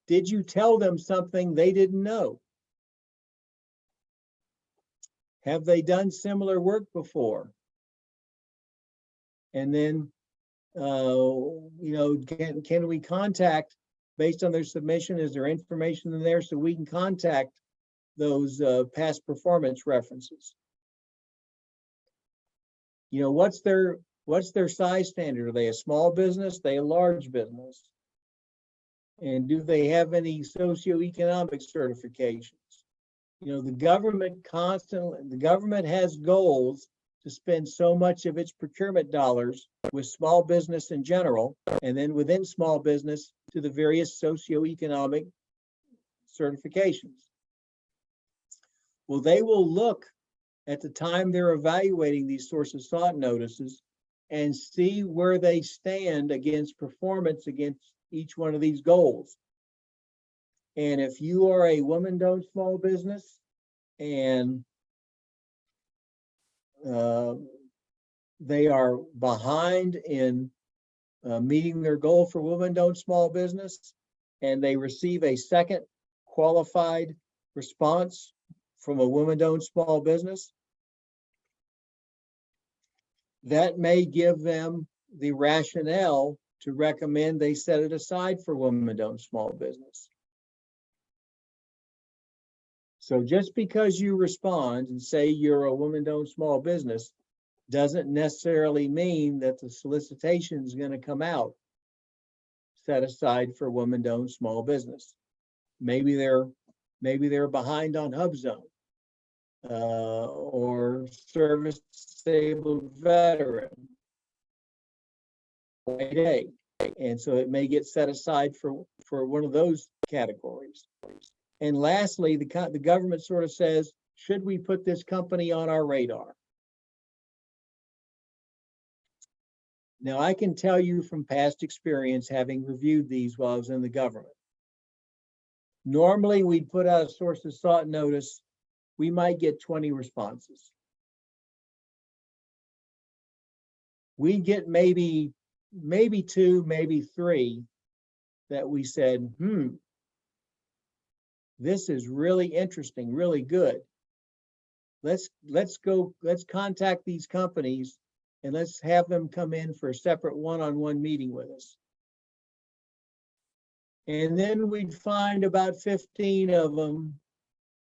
Did you tell them something they didn't know? Have they done similar work before? And then, can we contact, based on their submission, is there information in there so we can contact those past performance references? You know, what's their size standard? Are they a small business? Are they a large business? And do they have any socioeconomic certifications? You know, the government has goals to spend so much of its procurement dollars with small business in general, and then within small business to the various socioeconomic certifications. Well, they will look at the time they're evaluating these source of sought notices and see where they stand against performance against each one of these goals. And if you are a woman-owned small business and they are behind in meeting their goal for woman-owned small business, and they receive a second qualified response from a woman-owned small business, that may give them the rationale to recommend they set it aside for woman-owned small business. So just because you respond and say you're a woman-owned small business doesn't necessarily mean that the solicitation is going to come out set aside for woman-owned small business. Maybe they're behind on HubZone or service disabled veteran. And so it may get set aside for one of those categories. And lastly, the government sort of says, should we put this company on our radar? Now, I can tell you from past experience, having reviewed these while I was in the government. Normally, we'd put out a sources sought notice. We might get 20 responses. We get maybe 2, maybe 3 that we said, this is really interesting, really good. Let's contact these companies and let's have them come in for a separate one-on-one meeting with us. And then we'd find about 15 of them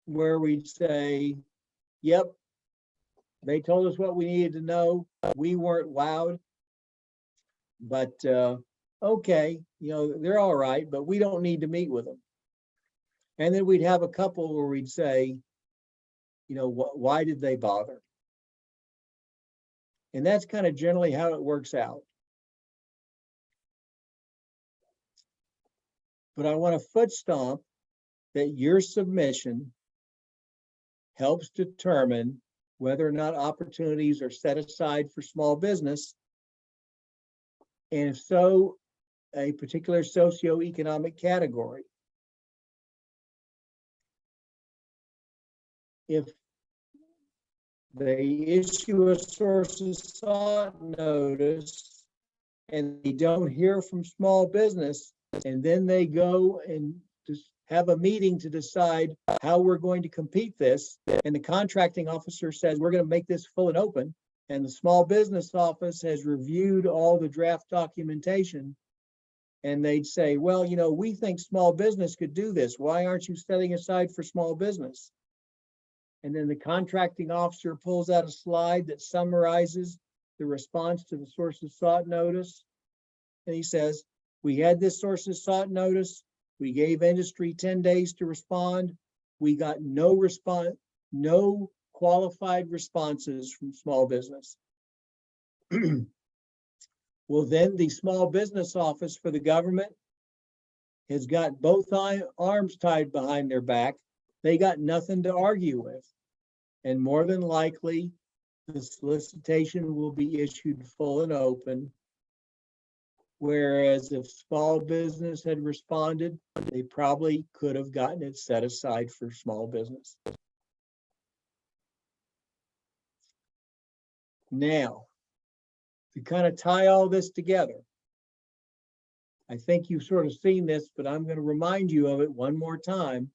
where we'd say, yep, they told us what we needed to know. We weren't wowed, but okay, they're all right, but we don't need to meet with them. And then we'd have a couple where we'd say, why did they bother? And that's kind of generally how it works out. But I want to foot stomp that your submission helps determine whether or not opportunities are set aside for small business. And if so, a particular socioeconomic category. If they issue a sources sought notice and they don't hear from small business, and then they go and just have a meeting to decide how we're going to compete this, and the contracting officer says we're going to make this full and open, and the small business office has reviewed all the draft documentation, and they'd say, well, we think small business could do this. Why aren't you setting aside for small business? And then the contracting officer pulls out a slide that summarizes the response to the sources sought notice. And he says, we had this sources sought notice. We gave industry 10 days to respond. We got no response, no qualified responses from small business. Well, then the small business office for the government has got both arms tied behind their back. They got nothing to argue with. And more than likely, the solicitation will be issued full and open. Whereas if small business had responded, they probably could have gotten it set aside for small business. Now, to kind of tie all this together, I think you've sort of seen this, but I'm going to remind you of it one more time,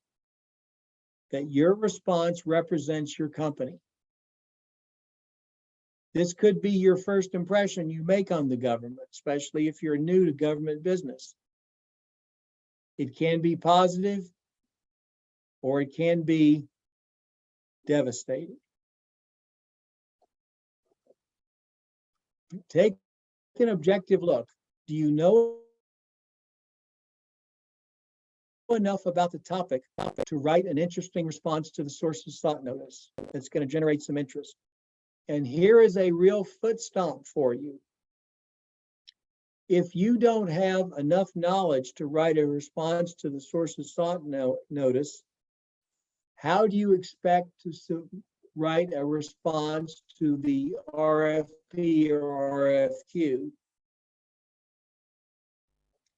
that your response represents your company. This could be your first impression you make on the government, especially if you're new to government business. It can be positive or it can be devastating. Take an objective look. Do you know enough about the topic to write an interesting response to the sources sought notice that's going to generate some interest? And here is a real foot stomp for you. If you don't have enough knowledge to write a response to the sources sought notice, how do you expect to write a response to the RFP or RFQ?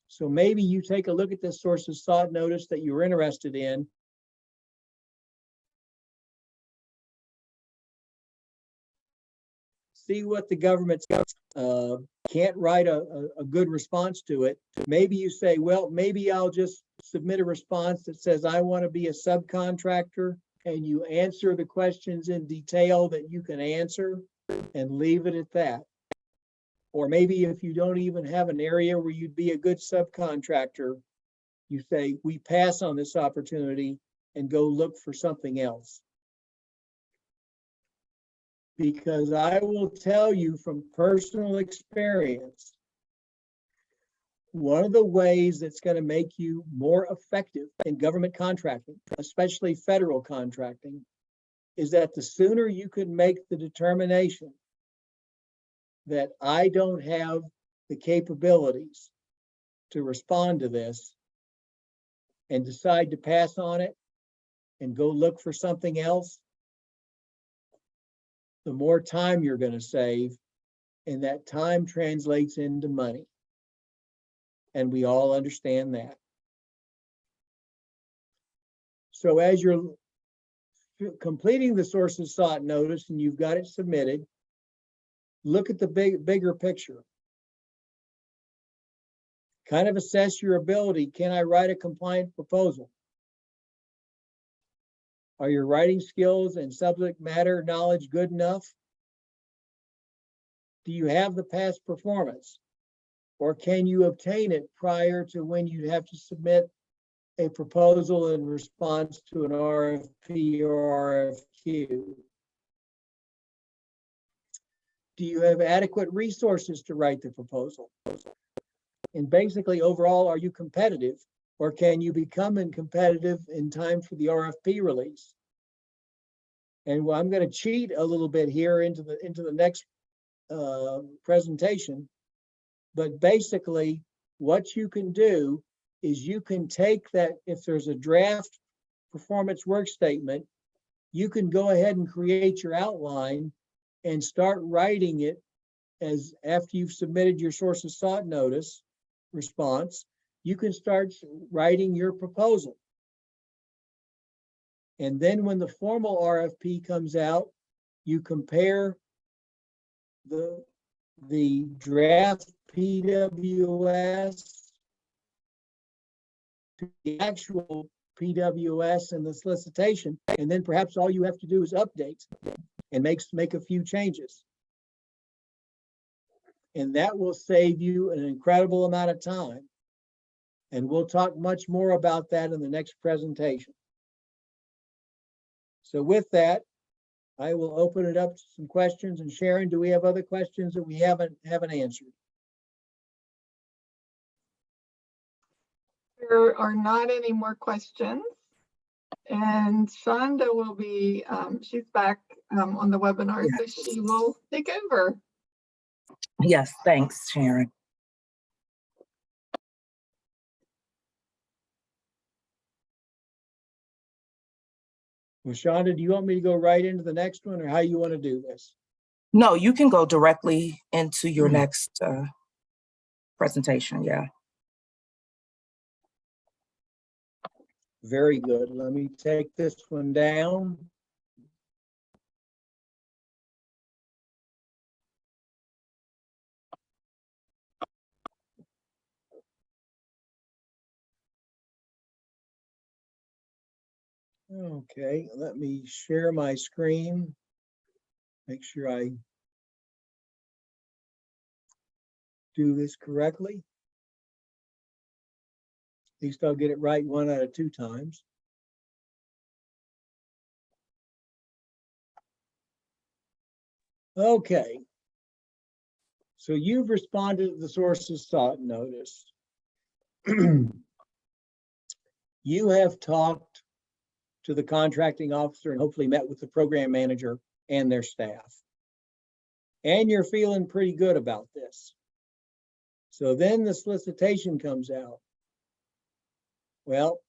So maybe you take a look at the sources sought notice that you're interested in. See what the government's can't write a good response to it. Maybe you say, well, maybe I'll just submit a response that says I want to be a subcontractor and you answer the questions in detail that you can answer and leave it at that. Or maybe if you don't even have an area where you'd be a good subcontractor, you say, we pass on this opportunity and go look for something else. Because I will tell you from personal experience, one of the ways that's going to make you more effective in government contracting, especially federal contracting, is that the sooner you can make the determination that I don't have the capabilities to respond to this and decide to pass on it and go look for something else, the more time you're going to save, and that time translates into money. And we all understand that. So as you're completing the sources sought notice and you've got it submitted, look at the bigger picture. Kind of assess your ability. Can I write a compliant proposal? Are your writing skills and subject matter knowledge good enough? Do you have the past performance? Or can you obtain it prior to when you have to submit a proposal in response to an RFP or RFQ? Do you have adequate resources to write the proposal? And basically, overall, are you competitive? Or can you become competitive in time for the RFP release? And well, I'm going to cheat a little bit here into the next presentation. But basically, what you can do is you can take that, if there's a draft performance work statement, you can go ahead and create your outline and start writing it as after you've submitted your sources sought notice response, you can start writing your proposal. And then when the formal RFP comes out, you compare the draft PWS to the actual PWS and the solicitation, and then perhaps all you have to do is update and make a few changes. And that will save you an incredible amount of time. And we'll talk much more about that in the next presentation. So with that, I will open it up to some questions. And Sharon, do we have other questions that we haven't answered? There are not any more questions. And Shonda will be, she's back on the webinar, so she will take over. Yes, thanks, Sharon. Well, Shonda, do you want me to go right into the next one, or how you want to do this? No, you can go directly into your next presentation. Yeah. Very good. Let me take this one down. Okay, let me share my screen. Make sure I do this correctly. At least I'll get it right 1 out of 2 times. Okay. So you've responded to the sources sought notice. You have talked to the contracting officer and hopefully met with the program manager and their staff. And you're feeling pretty good about this. So then the solicitation comes out. Well,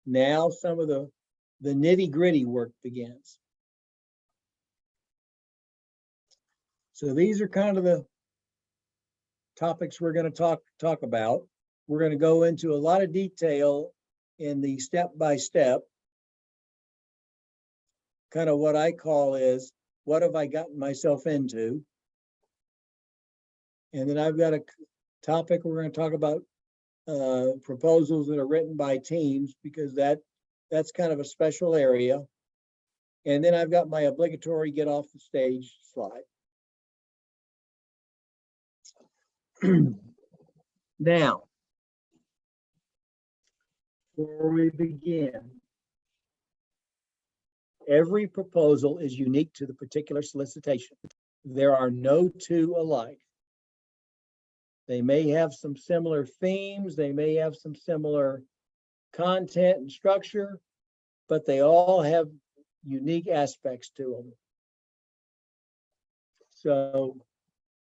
now some of the nitty-gritty work begins. So these are kind of the topics we're going to talk about. We're going to go into a lot of detail in the step-by-step. Kind of what I call is, what have I gotten myself into? And then I've got a topic we're going to talk about proposals that are written by teams, because that's kind of a special area. And then I've got my obligatory get off the stage slide. Now, before we begin, every proposal is unique to the particular solicitation. There are no two alike. They may have some similar themes, they may have some similar content and structure, but they all have unique aspects to them. So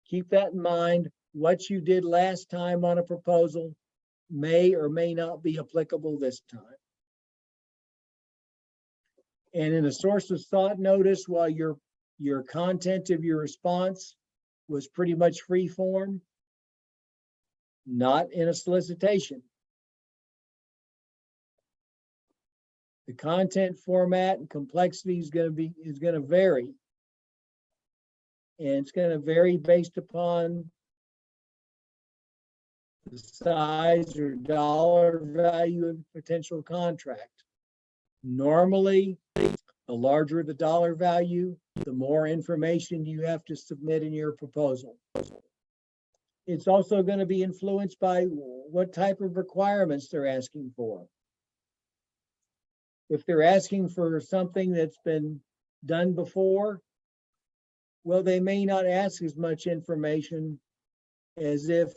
keep that in mind. What you did last time on a proposal may or may not be applicable this time. And in a source of thought notice, while your content of your response was pretty much free form, not in a solicitation. The content format and complexity is going to vary. And it's going to vary based upon the size or dollar value of the potential contract. Normally, the larger the dollar value, the more information you have to submit in your proposal. It's also going to be influenced by what type of requirements they're asking for. If they're asking for something that's been done before, well, they may not ask as much information as if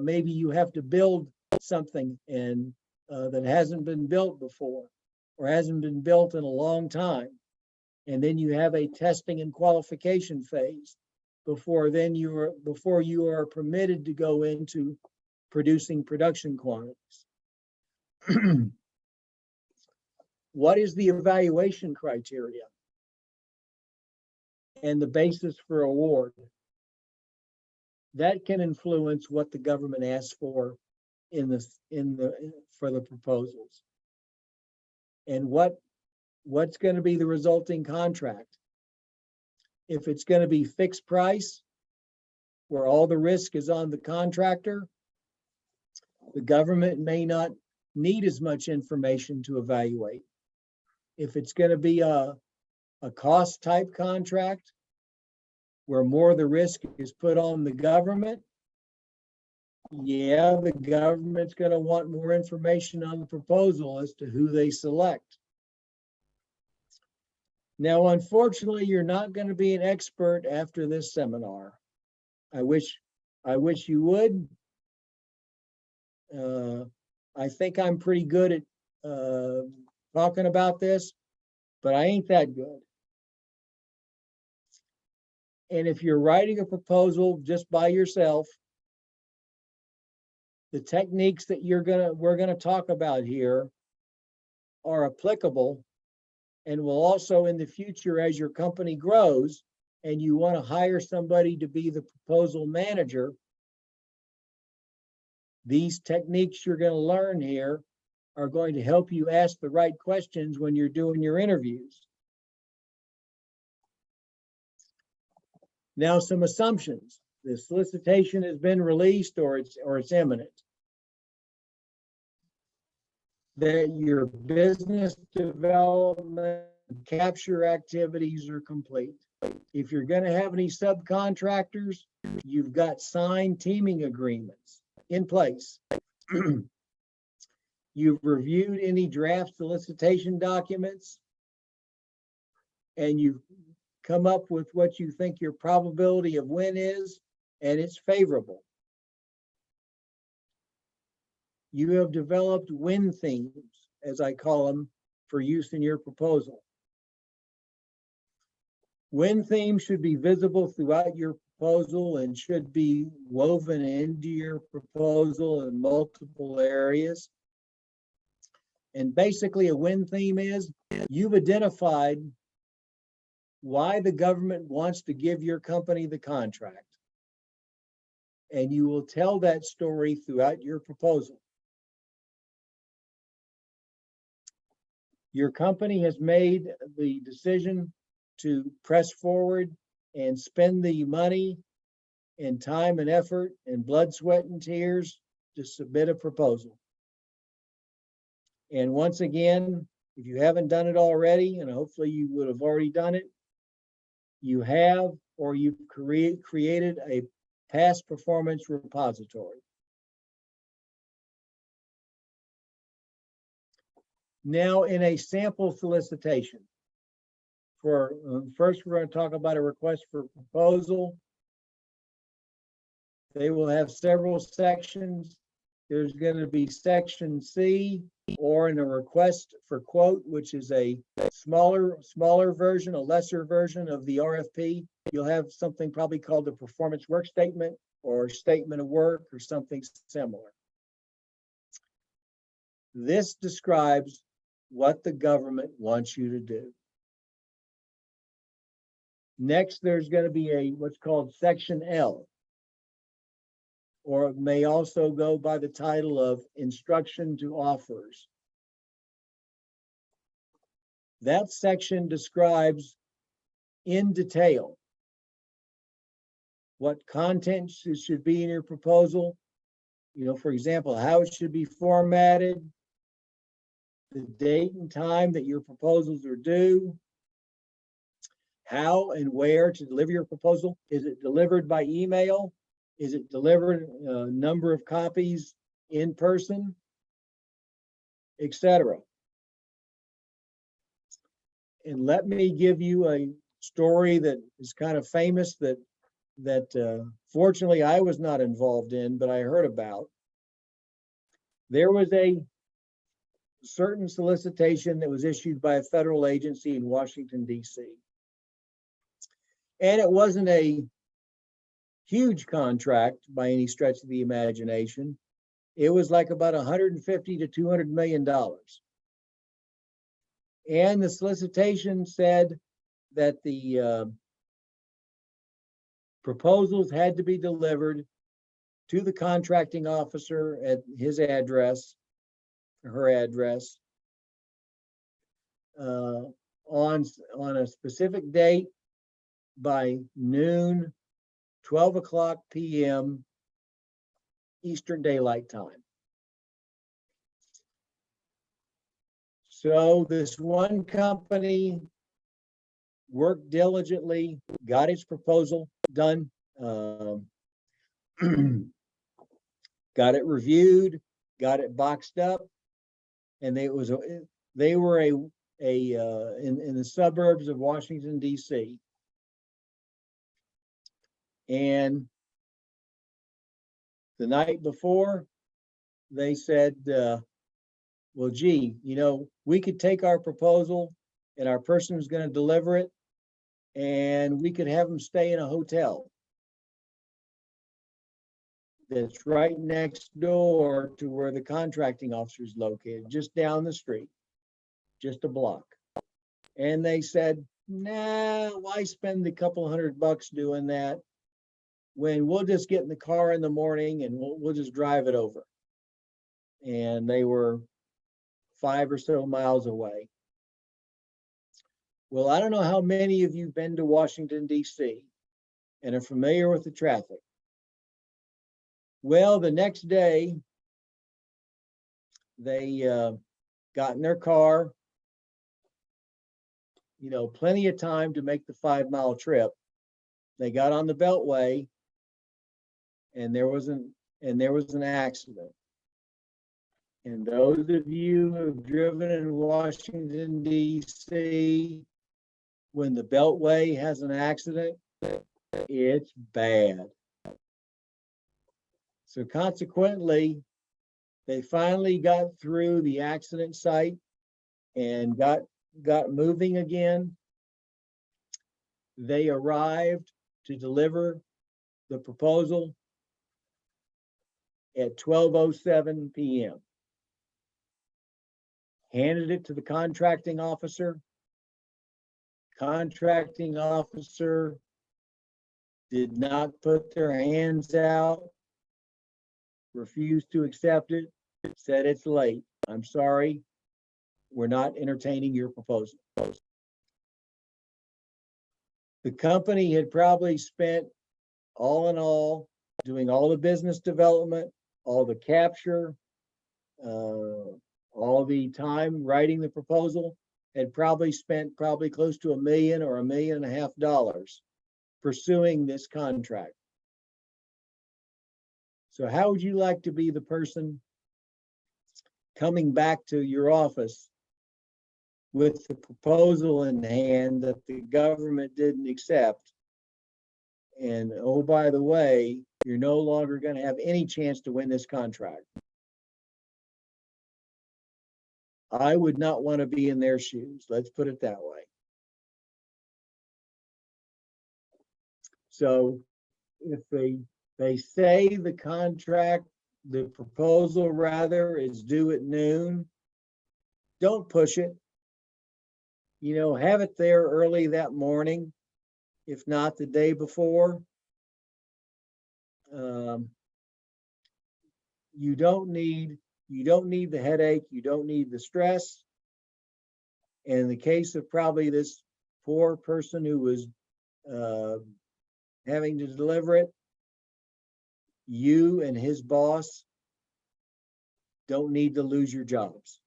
maybe you have to build something and that hasn't been built before or hasn't been built in a long time. And then you have a testing and qualification phase before you are permitted to go into producing production quantities. What is the evaluation criteria and the basis for award? That can influence what the government asks for for the proposals. And what's going to be the resulting contract? If it's going to be fixed price, where all the risk is on the contractor, the government may not need as much information to evaluate. If it's going to be a cost type contract, where more of the risk is put on the government, yeah, the government's going to want more information on the proposal as to who they select. Now, unfortunately, you're not going to be an expert after this seminar. I wish you would. I think I'm pretty good at talking about this, but I ain't that good. And if you're writing a proposal just by yourself, the techniques that we're gonna talk about here are applicable and will also in the future, as your company grows and you want to hire somebody to be the proposal manager, these techniques you're going to learn here are going to help you ask the right questions when you're doing your interviews. Now, some assumptions. The solicitation has been released or it's imminent. That your business development capture activities are complete. If you're going to have any subcontractors, you've got signed teaming agreements in place. You've reviewed any draft solicitation documents, and you've come up with what you think your probability of win is, and it's favorable. You have developed win themes, as I call them, for use in your proposal. Win themes should be visible throughout your proposal and should be woven into your proposal in multiple areas. And basically a win theme is you've identified why the government wants to give your company the contract. And you will tell that story throughout your proposal. Your company has made the decision to press forward and spend the money and time and effort and blood, sweat, and tears to submit a proposal. And once again, If you haven't done it already, and hopefully you would have already done it, you have, or you've created a past performance repository. Now, in a sample solicitation, for first, we're going to talk about a request for proposal. They will have several sections. There's going to be section C, or in a request for quote, which is a smaller version, a lesser version of the RFP. You'll have something probably called the performance work statement or statement of work or something similar. This describes what the government wants you to do. Next, there's going to be a what's called section L, or it may also go by the title of instruction to offers. That section describes in detail what content should be in your proposal. You know, for example, how it should be formatted, the date and time that your proposals are due, how and where to deliver your proposal. Is it delivered by email? Is it delivered a number of copies in person, etc.? And let me give you a story that is kind of famous that fortunately I was not involved in, but I heard about. There was a certain solicitation that was issued by a federal agency in Washington, D.C. And it wasn't a huge contract by any stretch of the imagination. It was like about $150 to $200 million. And the solicitation said that the proposals had to be delivered to the contracting officer at his address, her address, on a specific date by noon, 12 o'clock p.m. Eastern Daylight Time. So this one company worked diligently, got its proposal done, got it reviewed, got it boxed up, and they were in the suburbs of Washington, D.C. And the night before, they said, well, gee, you know, we could take our proposal and our person who's going to deliver it, and we could have them stay in a hotel that's right next door to where the contracting officer is located, just down the street, just a block. And they said, nah, why spend a couple $100 doing that when we'll just get in the car in the morning and we'll just drive it over. And they were 5 or so miles away. Well, I don't know how many of you have been to Washington, D.C. and are familiar with the traffic. Well, the next day, they got in their car, you know, plenty of time to make the 5-mile trip. They got on the Beltway, and there was an accident. And those of you who have driven in Washington, D.C., when the Beltway has an accident, it's bad. So consequently, they finally got through the accident site and got moving again. They arrived to deliver the proposal at 12:07 p.m. Handed it to the contracting officer. Contracting officer did not put their hands out, refused to accept it, said it's late. I'm sorry, we're not entertaining your proposal. The company had probably spent, all in all, doing all the business development, all the capture, all the time writing the proposal, had probably spent close to $1 million or $1.5 million pursuing this contract. So how would you like to be the person coming back to your office with the proposal in hand that the government didn't accept? And oh, by the way, you're no longer going to have any chance to win this contract. I would not want to be in their shoes. Let's put it that way. So if they say the contract, the proposal rather, is due at noon, don't push it. You know, have it there early that morning, if not the day before. You don't need the headache. You don't need the stress. In the case of probably this poor person who was having to deliver it, you and his boss don't need to lose your jobs,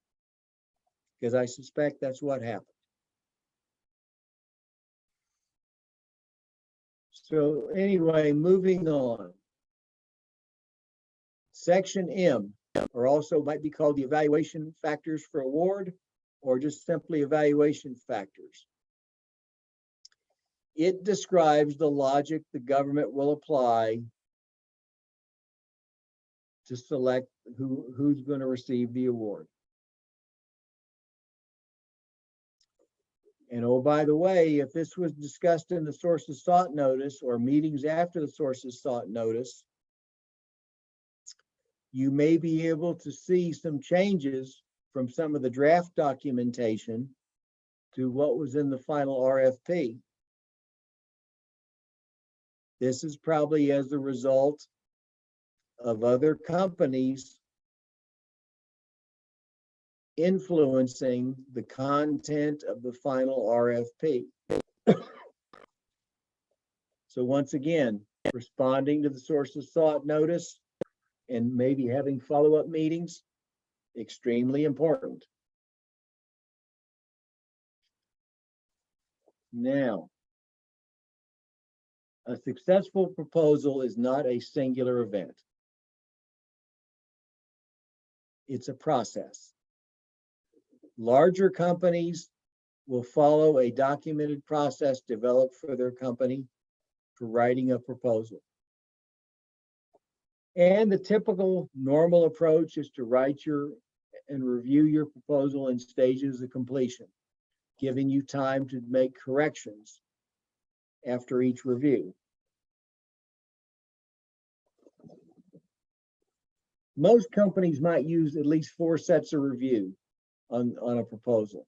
because I suspect that's what happened. So anyway, moving on. Section M, or also might be called the evaluation factors for award, or just simply evaluation factors. It describes the logic the government will apply to select who's going to receive the award. And oh, by the way, if this was discussed in the sources sought notice or meetings after the sources sought notice, you may be able to see some changes from some of the draft documentation to what was in the final RFP. This is probably as a result of other companies influencing the content of the final RFP. So once again, responding to the sources sought notice and maybe having follow-up meetings, extremely important. Now, a successful proposal is not a singular event. It's a process. Larger companies will follow a documented process developed for their company for writing a proposal. And the typical normal approach is to write and review your proposal in stages of completion, giving you time to make corrections after each review. Most companies might use at least 4 sets of review on a proposal.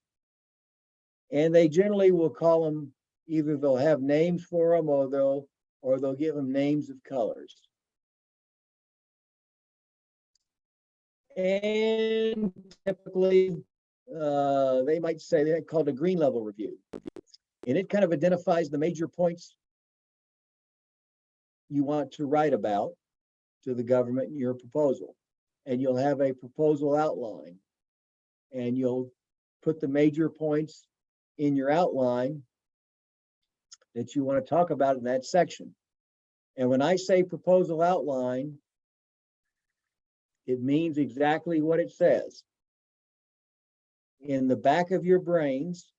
And they generally will call them, either they'll have names for them or they'll give them names of colors. And typically, they might say they're called a green level review. And it kind of identifies the major points you want to write about to the government in your proposal. And you'll have a proposal outline. And you'll put the major points in your outline that you want to talk about in that section. And when I say proposal outline, it means exactly what it says. In the back of your brains,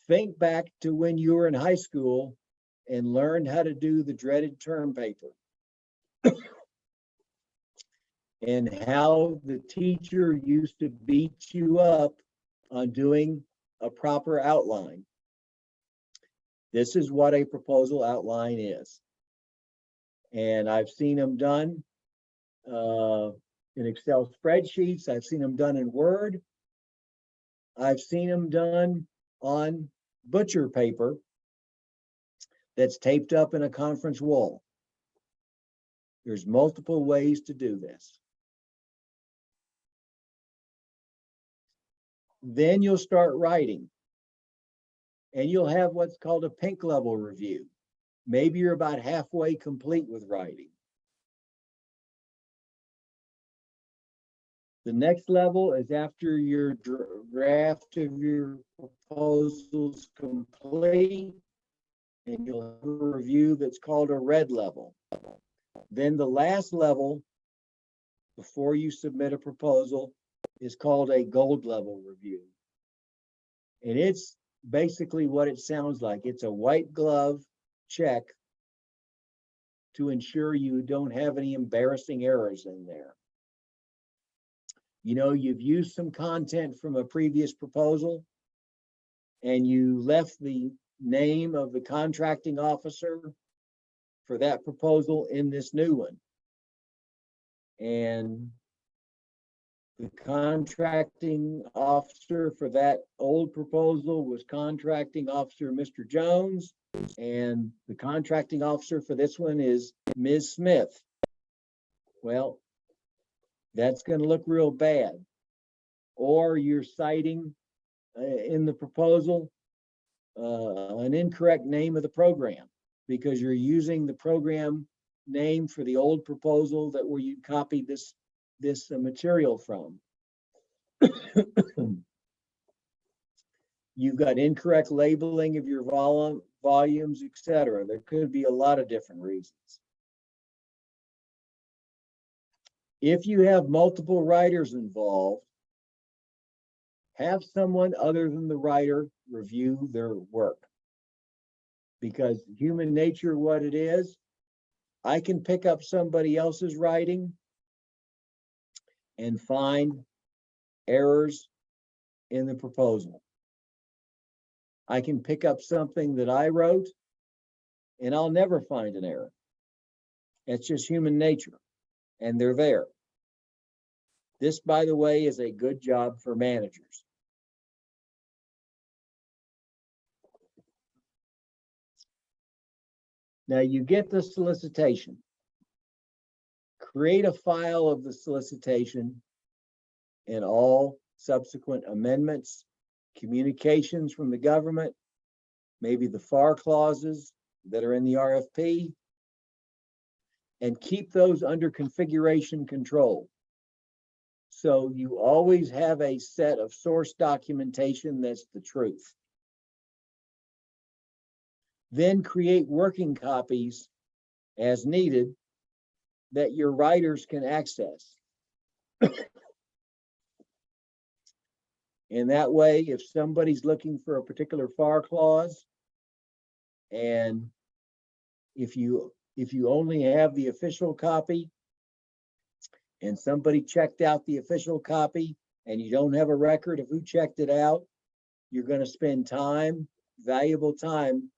think back to when you were in high school and learned how to do the dreaded term paper. And how the teacher used to beat you up on doing a proper outline. This is what a proposal outline is. And I've seen them done in Excel spreadsheets. I've seen them done in Word. I've seen them done on butcher paper that's taped up in a conference wall. There's multiple ways to do this. Then you'll start writing. And you'll have what's called a pink level review. Maybe you're about halfway complete with writing. The next level is after your draft of your proposals complete, and you'll have a review that's called a red level. Then the last level before you submit a proposal is called a gold level review. And it's basically what it sounds like. It's a white glove check to ensure you don't have any embarrassing errors in there. You know, you've used some content from a previous proposal and you left the name of the contracting officer for that proposal in this new one. And the contracting officer for that old proposal was contracting officer Mr. Jones, and the contracting officer for this one is Ms. Smith. Well, that's going to look real bad. Or you're citing in the proposal an incorrect name of the program because you're using the program name for the old proposal that where you copied this material from. You've got incorrect labeling of your volumes, etc. There could be a lot of different reasons. If you have multiple writers involved, have someone other than the writer review their work. Because human nature, what it is, I can pick up somebody else's writing and find errors in the proposal. I can pick up something that I wrote and I'll never find an error. It's just human nature, and they're there. This, by the way, is a good job for managers. Now you get the solicitation. Create a file of the solicitation and all subsequent amendments, communications from the government, maybe the FAR clauses that are in the RFP, and keep those under configuration control. So you always have a set of source documentation that's the truth. Then create working copies as needed that your writers can access. And that way, if somebody's looking for a particular FAR clause, and if you only have the official copy and somebody checked out the official copy and you don't have a record of who checked it out, you're going to spend time, valuable time,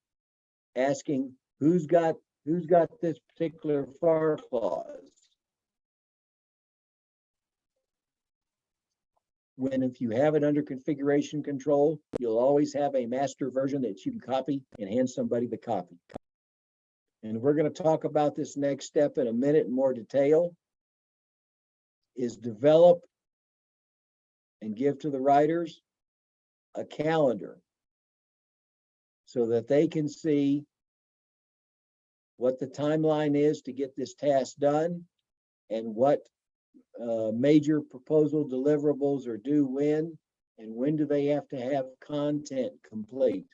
asking who's got this particular FAR clause. When if you have it under configuration control, you'll always have a master version that you can copy and hand somebody the copy. And we're going to talk about this next step in a minute in more detail, is develop and give to the writers a calendar so that they can see what the timeline is to get this task done and what major proposal deliverables are due when, and when do they have to have content complete.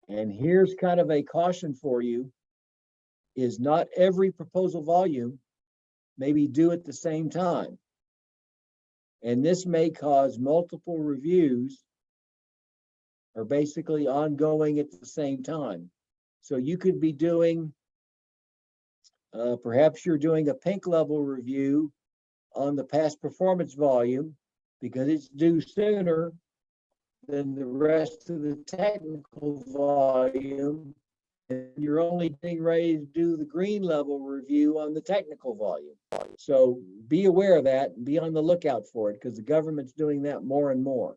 And here's kind of a caution for you, is not every proposal volume may be due at the same time. And this may cause multiple reviews are basically ongoing at the same time. So you could be doing, perhaps you're doing a pink level review on the past performance volume because it's due sooner than the rest of the technical volume. And you're only getting ready to do the green level review on the technical volume. So be aware of that and be on the lookout for it because the government's doing that more and more.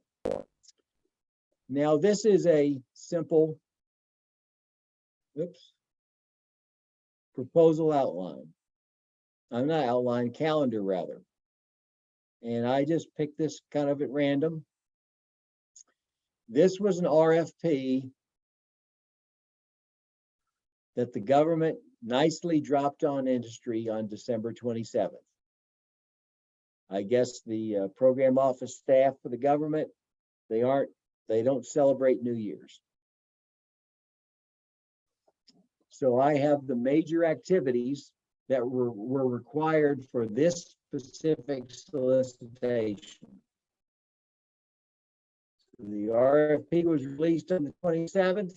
Now, this is a simple proposal outline. I'm not outline, calendar rather. And I just picked this kind of at random. This was an RFP that the government nicely dropped on industry on December 27th. I guess the program office staff for the government, they don't celebrate New Year's. So I have the major activities that were required for this specific solicitation. The RFP was released on the 27th.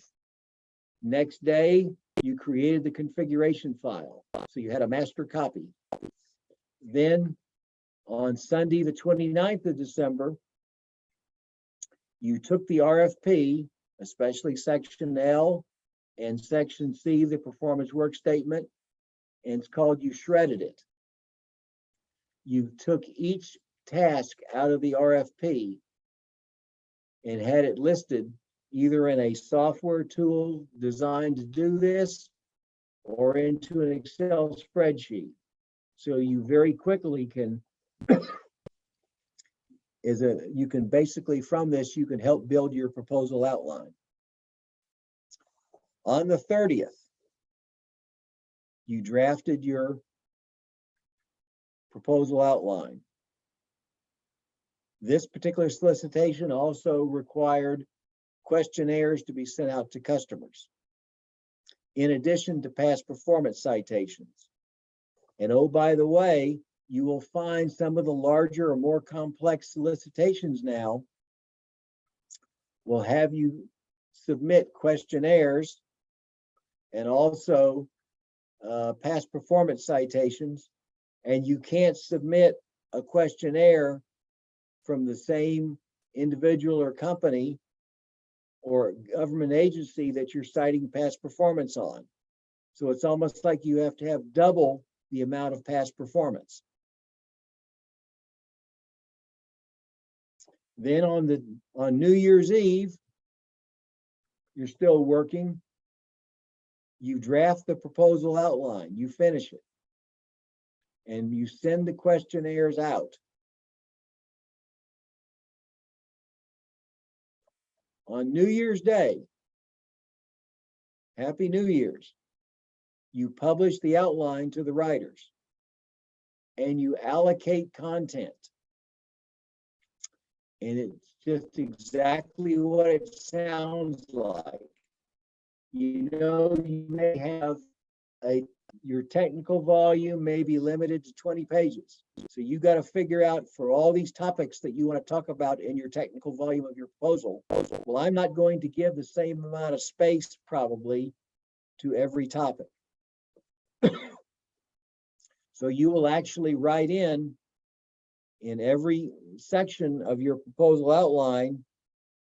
Next day, you created the configuration file. So you had a master copy. Then on Sunday, the 29th of December, you took the RFP, especially section L and section C, the performance work statement, and it's called you shredded it. You took each task out of the RFP and had it listed either in a software tool designed to do this or into an Excel spreadsheet. So you very quickly can, you can basically from this, you can help build your proposal outline. On the 30th, you drafted your proposal outline. This particular solicitation also required questionnaires to be sent out to customers, in addition to past performance citations. And oh, by the way, you will find some of the larger or more complex solicitations now will have you submit questionnaires and also past performance citations, and you can't submit a questionnaire from the same individual or company or government agency that you're citing past performance on. So it's almost like you have to have double the amount of past performance. Then on New Year's Eve, you're still working. You draft the proposal outline, you finish it, and you send the questionnaires out. On New Year's Day, Happy New Year's, you publish the outline to the writers and you allocate content. And it's just exactly what it sounds like. You know, you may have your technical volume may be limited to 20 pages. So you got to figure out for all these topics that you want to talk about in your technical volume of your proposal. Well, I'm not going to give the same amount of space probably to every topic. So you will actually write in every section of your proposal outline,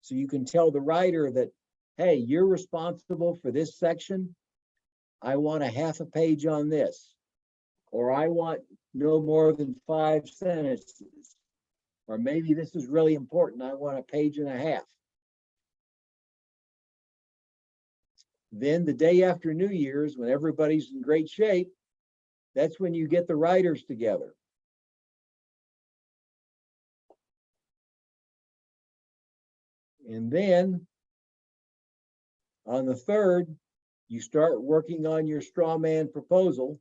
so you can tell the writer that, hey, you're responsible for this section. I want a half a page on this, or I want no more than 5 sentences, or maybe this is really important. I want a page and a half. Then the day after New Year's, when everybody's in great shape, that's when you get the writers together. And then on the 3rd, you start working on your straw man proposal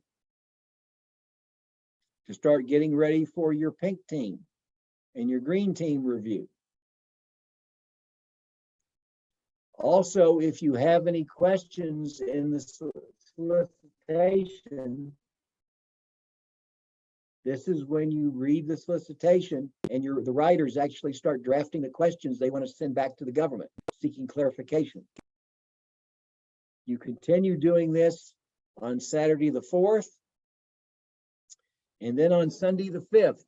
to start getting ready for your pink team and your green team review. Also, if you have any questions in the solicitation, this is when you read the solicitation and the writers actually start drafting the questions they want to send back to the government, seeking clarification. You continue doing this on Saturday the 4th, and then on Sunday the 5th,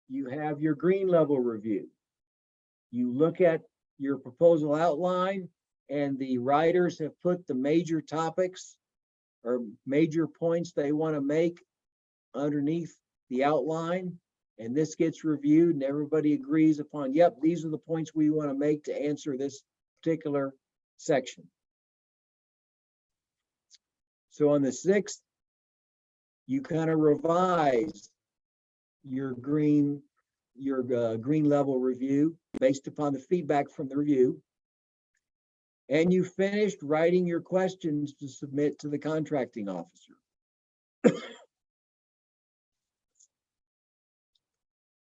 you have your green level review. You look at your proposal outline, and the writers have put the major topics or major points they want to make underneath the outline, and this gets reviewed and everybody agrees upon, yep, these are the points we want to make to answer this particular section. So on the 6th, you kind of revise your green level review based upon the feedback from the review. And you finished writing your questions to submit to the contracting officer.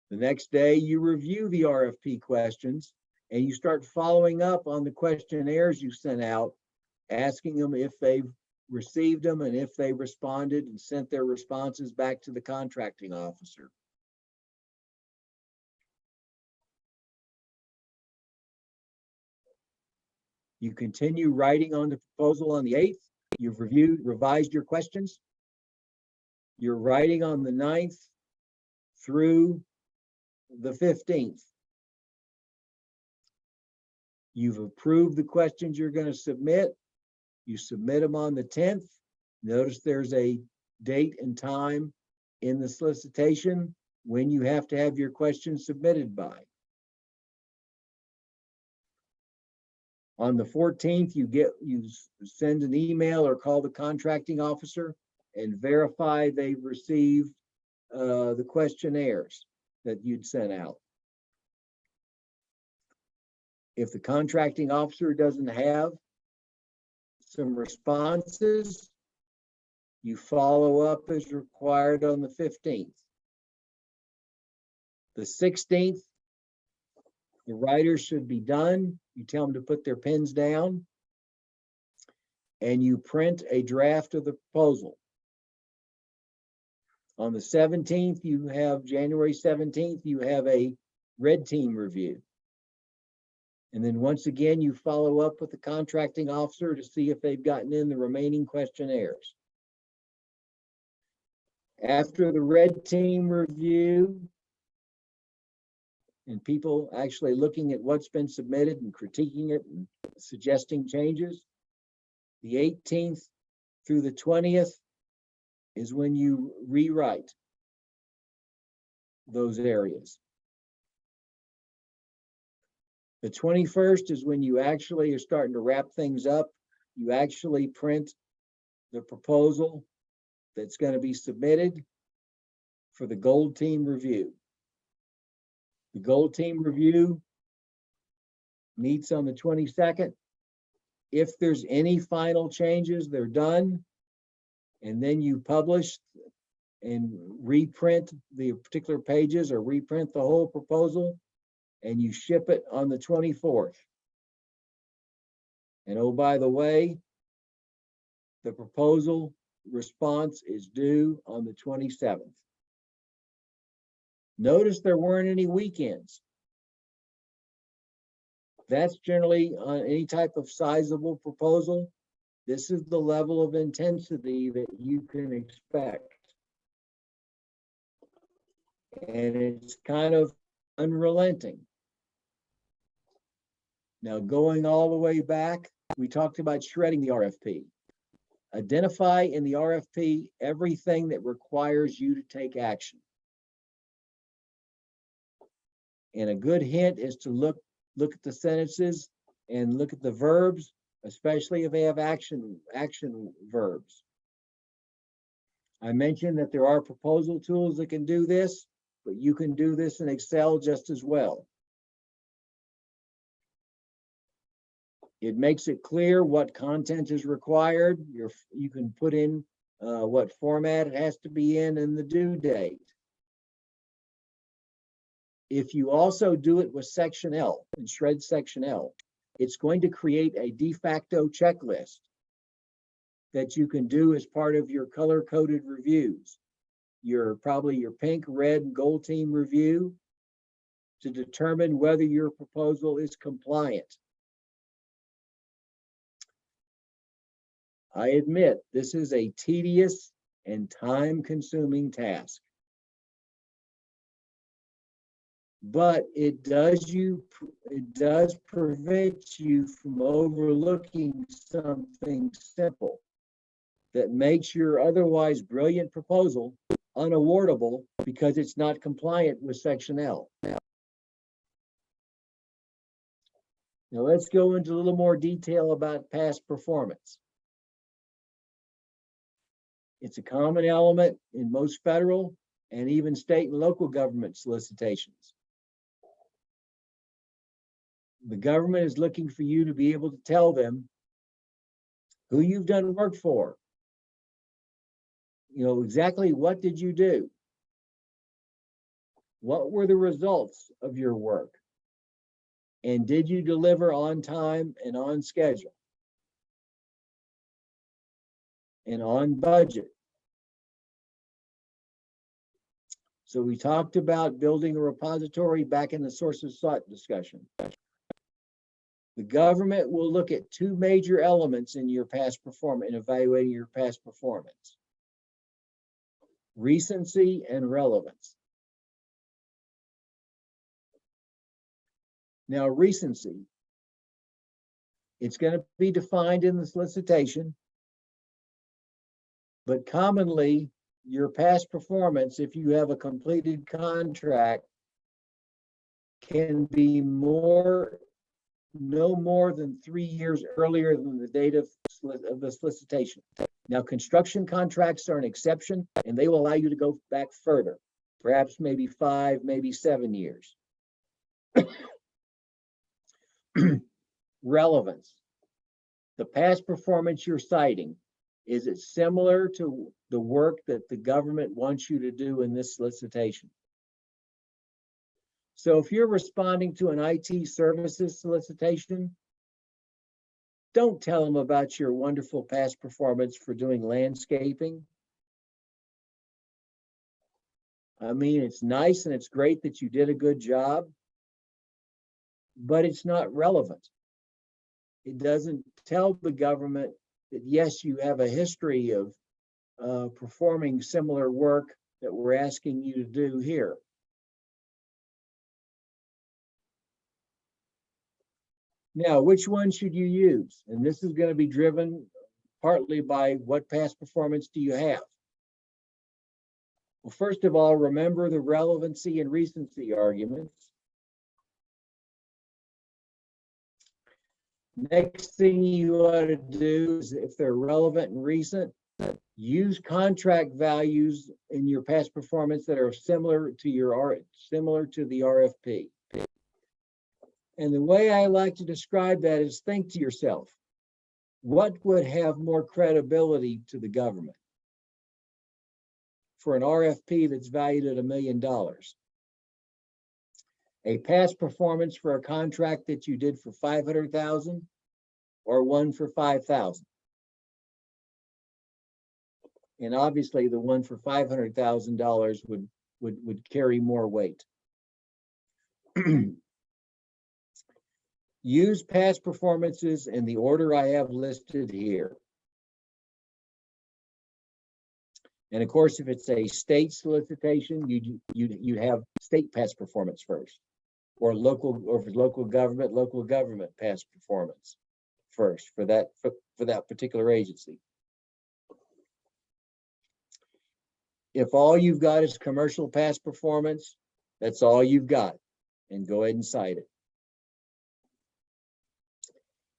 The next day, you review the RFP questions and you start following up on the questionnaires you sent out, asking them if they've received them and if they responded and sent their responses back to the contracting officer. You continue writing on the proposal on the 8th. You've revised your questions. You're writing on the 9th through the 15th. You've approved the questions you're going to submit. You submit them on the 10th. Notice there's a date and time in the solicitation when you have to have your questions submitted by. On the 14th, you send an email or call the contracting officer and verify they've received the questionnaires that you'd sent out. If the contracting officer doesn't have some responses, you follow up as required on the 15th. The 16th, the writers should be done. You tell them to put their pens down and you print a draft of the proposal. On the 17th, January 17th, you have a red team review. And then once again, you follow up with the contracting officer to see if they've gotten in the remaining questionnaires. After the red team review, and people actually looking at what's been submitted and critiquing it and suggesting changes, the 18th through the 20th is when you rewrite those areas. The 21st is when you actually are starting to wrap things up. You actually print the proposal that's going to be submitted for the gold team review. The gold team review meets on the 22nd. If there's any final changes, they're done. And then you publish and reprint the particular pages or reprint the whole proposal and you ship it on the 24th. And oh, by the way, the proposal response is due on the 27th. Notice there weren't any weekends. That's generally on any type of sizable proposal. This is the level of intensity that you can expect. And it's kind of unrelenting. Now, going all the way back, we talked about shredding the RFP. Identify in the RFP everything that requires you to take action. And a good hint is to look at the sentences and look at the verbs, especially if they have action verbs. I mentioned that there are proposal tools that can do this, but you can do this in Excel just as well. It makes it clear what content is required. You can put in what format it has to be in and the due date. If you also do it with Section L and shred Section L, it's going to create a de facto checklist that you can do as part of your color-coded reviews. Probably your pink, red, and gold team review to determine whether your proposal is compliant. I admit this is a tedious and time-consuming task. But it does prevent you from overlooking something simple that makes your otherwise brilliant proposal unawardable because it's not compliant with Section L. Now let's go into a little more detail about past performance. It's a common element in most federal and even state and local government solicitations. The government is looking for you to be able to tell them who you've done work for. You know, exactly what did you do? What were the results of your work? And did you deliver on time and on schedule? And on budget? So we talked about building a repository back in the sources sought discussion. The government will look at two major elements in your past performance, in evaluating your past performance: recency and relevance. Now, recency, it's going to be defined in the solicitation, but commonly your past performance, if you have a completed contract, can be no more than 3 years earlier than the date of the solicitation. Now, construction contracts are an exception, and they will allow you to go back further, perhaps maybe 5, maybe 7 years. Relevance. The past performance you're citing, is it similar to the work that the government wants you to do in this solicitation? So if you're responding to an IT services solicitation, don't tell them about your wonderful past performance for doing landscaping. I mean, it's nice and it's great that you did a good job, but it's not relevant. It doesn't tell the government that, yes, you have a history of performing similar work that we're asking you to do here. Now, which one should you use? And this is going to be driven partly by what past performance do you have? Well, first of all, remember the relevancy and recency arguments. Next thing you ought to do is, if they're relevant and recent, use contract values in your past performance that are similar to the RFP. And the way I like to describe that is, think to yourself, what would have more credibility to the government for an RFP that's valued at $1 million? A past performance for a contract that you did for $500,000 or one for $5,000? And obviously the one for $500,000 would carry more weight. Use past performances in the order I have listed here. And of course, if it's a state solicitation, you'd have state past performance first, or if it's local government past performance first for that particular agency. If all you've got is commercial past performance, that's all you've got, and go ahead and cite it.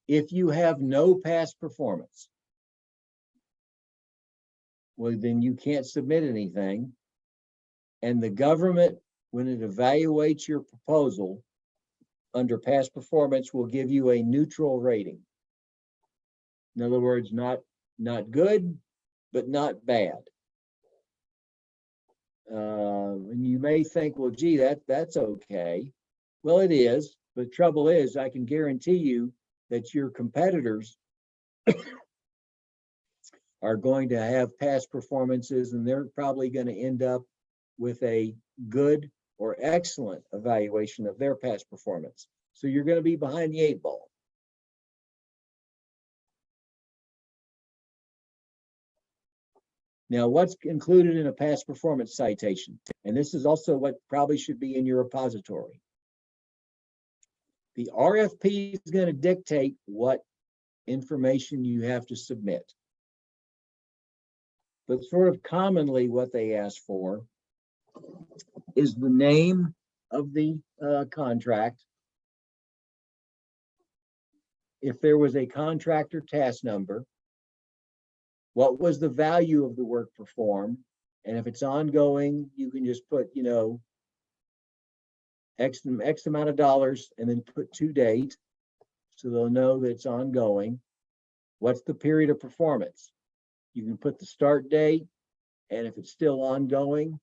If you have no past performance, well, then you can't submit anything. And the government, when it evaluates your proposal under past performance, will give you a neutral rating. In other words, not good, but not bad. And you may think, well, gee, that's okay. Well, it is. But the trouble is, I can guarantee you that your competitors are going to have past performances, and they're probably going to end up with a good or excellent evaluation of their past performance. So you're going to be behind the 8 ball. Now, what's included in a past performance citation? And this is also what probably should be in your repository. The RFP is going to dictate what information you have to submit. But sort of commonly what they ask for is the name of the contract. If there was a contractor task number, what was the value of the work performed? And if it's ongoing, you can just put, X amount of dollars, and then put to date, so they'll know that it's ongoing. What's the period of performance? You can put the start date, and if it's still ongoing,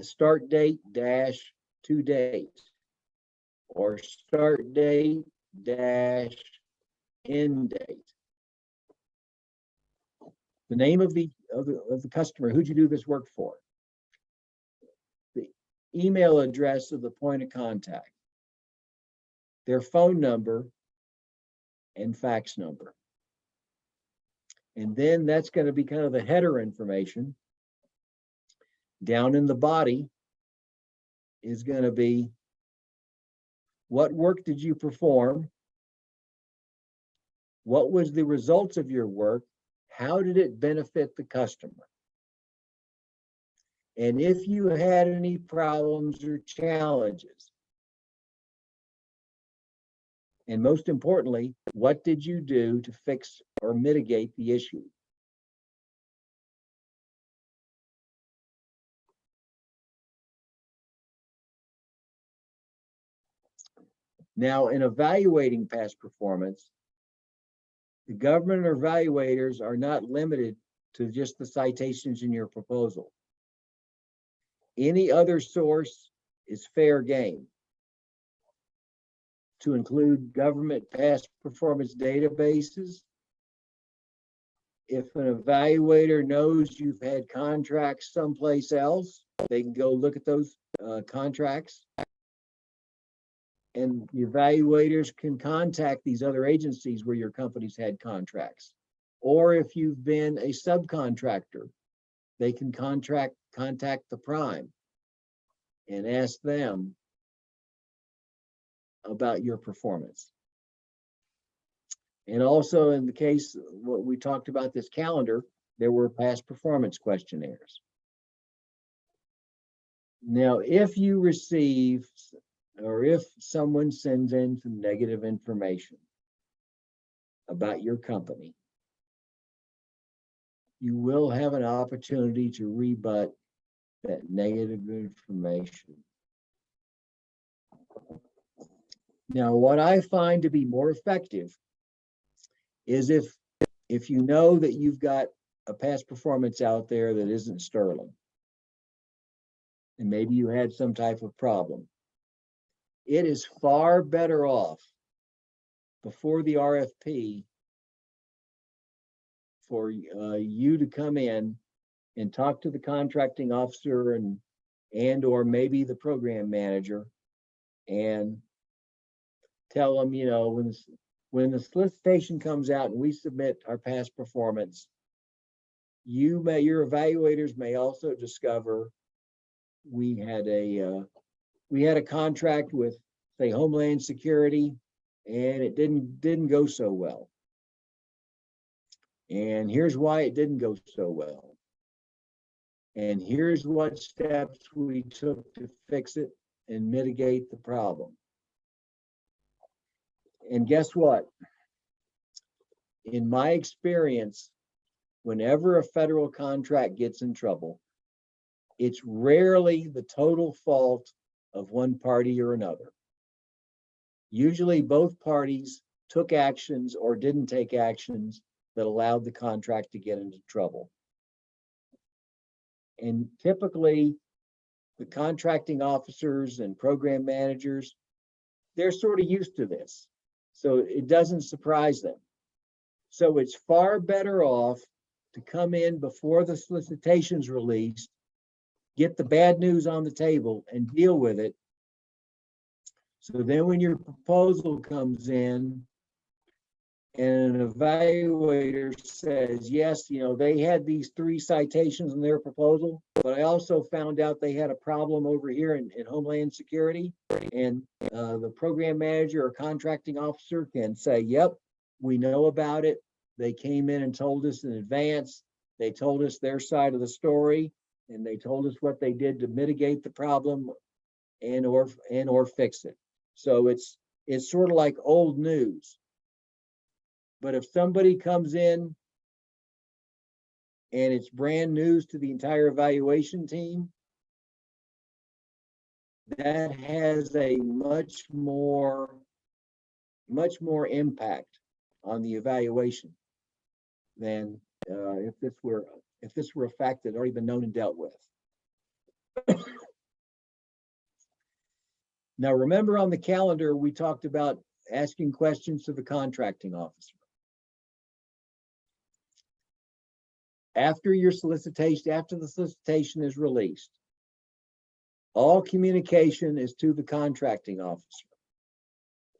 start date dash to date, or start date dash end date. The name of the customer, who'd you do this work for? The email address of the point of contact, their phone number, and fax number. And then that's going to be kind of the header information. Down in the body is going to be, what work did you perform? What was the results of your work? How did it benefit the customer? And if you had any problems or challenges, and most importantly, what did you do to fix or mitigate the issue? Now, in evaluating past performance, the government evaluators are not limited to just the citations in your proposal. Any other source is fair game, to include government past performance databases. If an evaluator knows you've had contracts someplace else, they can go look at those contracts. And the evaluators can contact these other agencies where your company's had contracts. Or if you've been a subcontractor, they can contact the prime and ask them about your performance. And also in the case, what we talked about this calendar, there were past performance questionnaires. Now, if you receive, or if someone sends in some negative information about your company, you will have an opportunity to rebut that negative information. Now, what I find to be more effective is if you know that you've got a past performance out there that isn't sterling, and maybe you had some type of problem, it is far better off before the RFP for you to come in and talk to the contracting officer and or maybe the program manager and tell them, you know, when the solicitation comes out and we submit our past performance, your evaluators may also discover we had a contract with, say, Homeland Security, and it didn't go so well. And here's why it didn't go so well. And here's what steps we took to fix it and mitigate the problem. And guess what? In my experience, whenever a federal contract gets in trouble, it's rarely the total fault of one party or another. Usually both parties took actions or didn't take actions that allowed the contract to get into trouble. And typically the contracting officers and program managers, they're sort of used to this. So it doesn't surprise them. So it's far better off to come in before the solicitation's released, get the bad news on the table and deal with it. So then when your proposal comes in and an evaluator says, yes, you know, they had these 3 citations in their proposal, but I also found out they had a problem over here in Homeland Security, and the program manager or contracting officer can say, yep, we know about it. They came in and told us in advance. They told us their side of the story, and they told us what they did to mitigate the problem and or fix it. So it's sort of like old news. But if somebody comes in and it's brand news to the entire evaluation team, that has a much more impact on the evaluation than if this were a fact that had already been known and dealt with. Now, remember on the calendar, we talked about asking questions to the contracting officer. After the solicitation is released, all communication is to the contracting officer.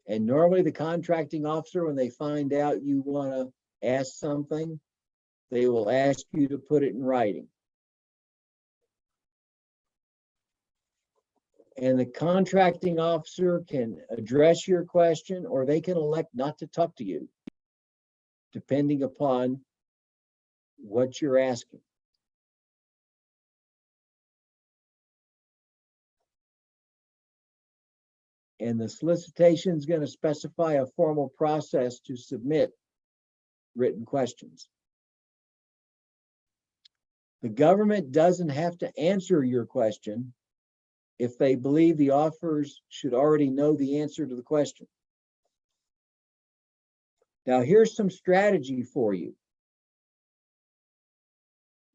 And normally the contracting officer, when they find out you want to ask something, they will ask you to put it in writing. And the contracting officer can address your question, or they can elect not to talk to you, depending upon what you're asking. And the solicitation is going to specify a formal process to submit written questions. The government doesn't have to answer your question if they believe the offers should already know the answer to the question. Now, here's some strategy for you.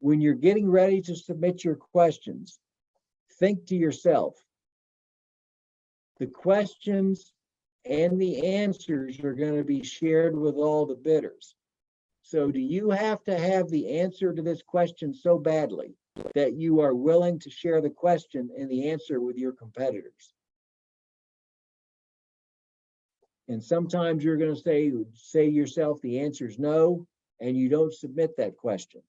When you're getting ready to submit your questions, think to yourself, the questions and the answers are going to be shared with all the bidders. So do you have to have the answer to this question so badly that you are willing to share the question and the answer with your competitors? And sometimes you're going to say to yourself, the answer is no, and you don't submit that question.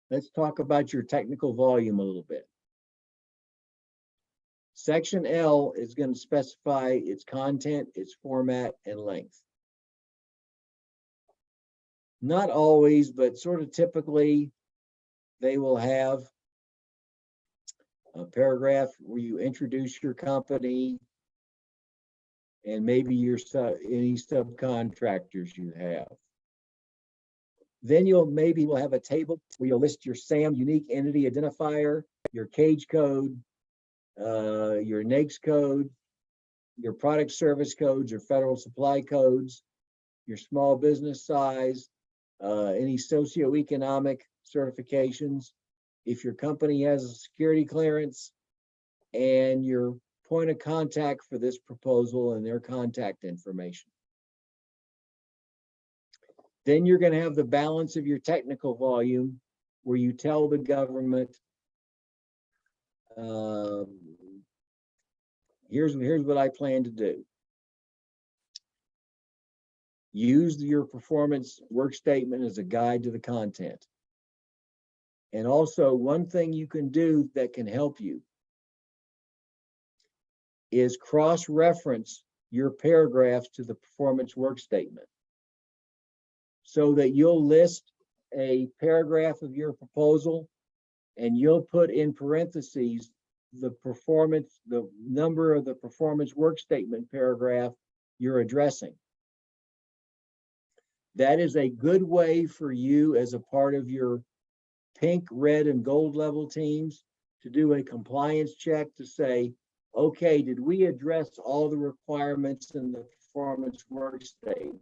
Let's talk about your technical volume a little bit. Section L is going to specify its content, its format, and length. Not always, but sort of typically, they will have a paragraph where you introduce your company and maybe any subcontractors you have. Then maybe we'll have a table where you'll list your SAM, unique entity identifier, your cage code, your NAICS code, your product service codes or federal supply codes, your small business size, any socioeconomic certifications, if your company has a security clearance, and your point of contact for this proposal and their contact information. Then you're going to have the balance of your technical volume where you tell the government, here's what I plan to do. Use your performance work statement as a guide to the content. And also, one thing you can do that can help you is cross-reference your paragraphs to the performance work statement, so that you'll list a paragraph of your proposal and you'll put in parentheses the number of the performance work statement paragraph you're addressing. That is a good way for you as a part of your pink, red, and gold level teams to do a compliance check to say, okay, did we address all the requirements in the performance work statement?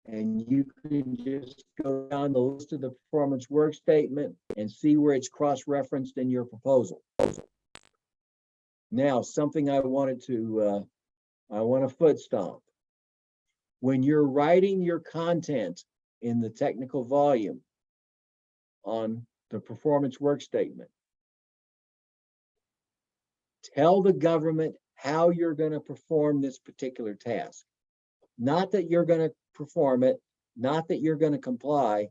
And you can just go down the list of the performance work statement and see where it's cross-referenced in your proposal. Now, something I want to foot stomp. When you're writing your content in the technical volume on the performance work statement, tell the government how you're going to perform this particular task. Not that you're going to perform it, not that you're going to comply,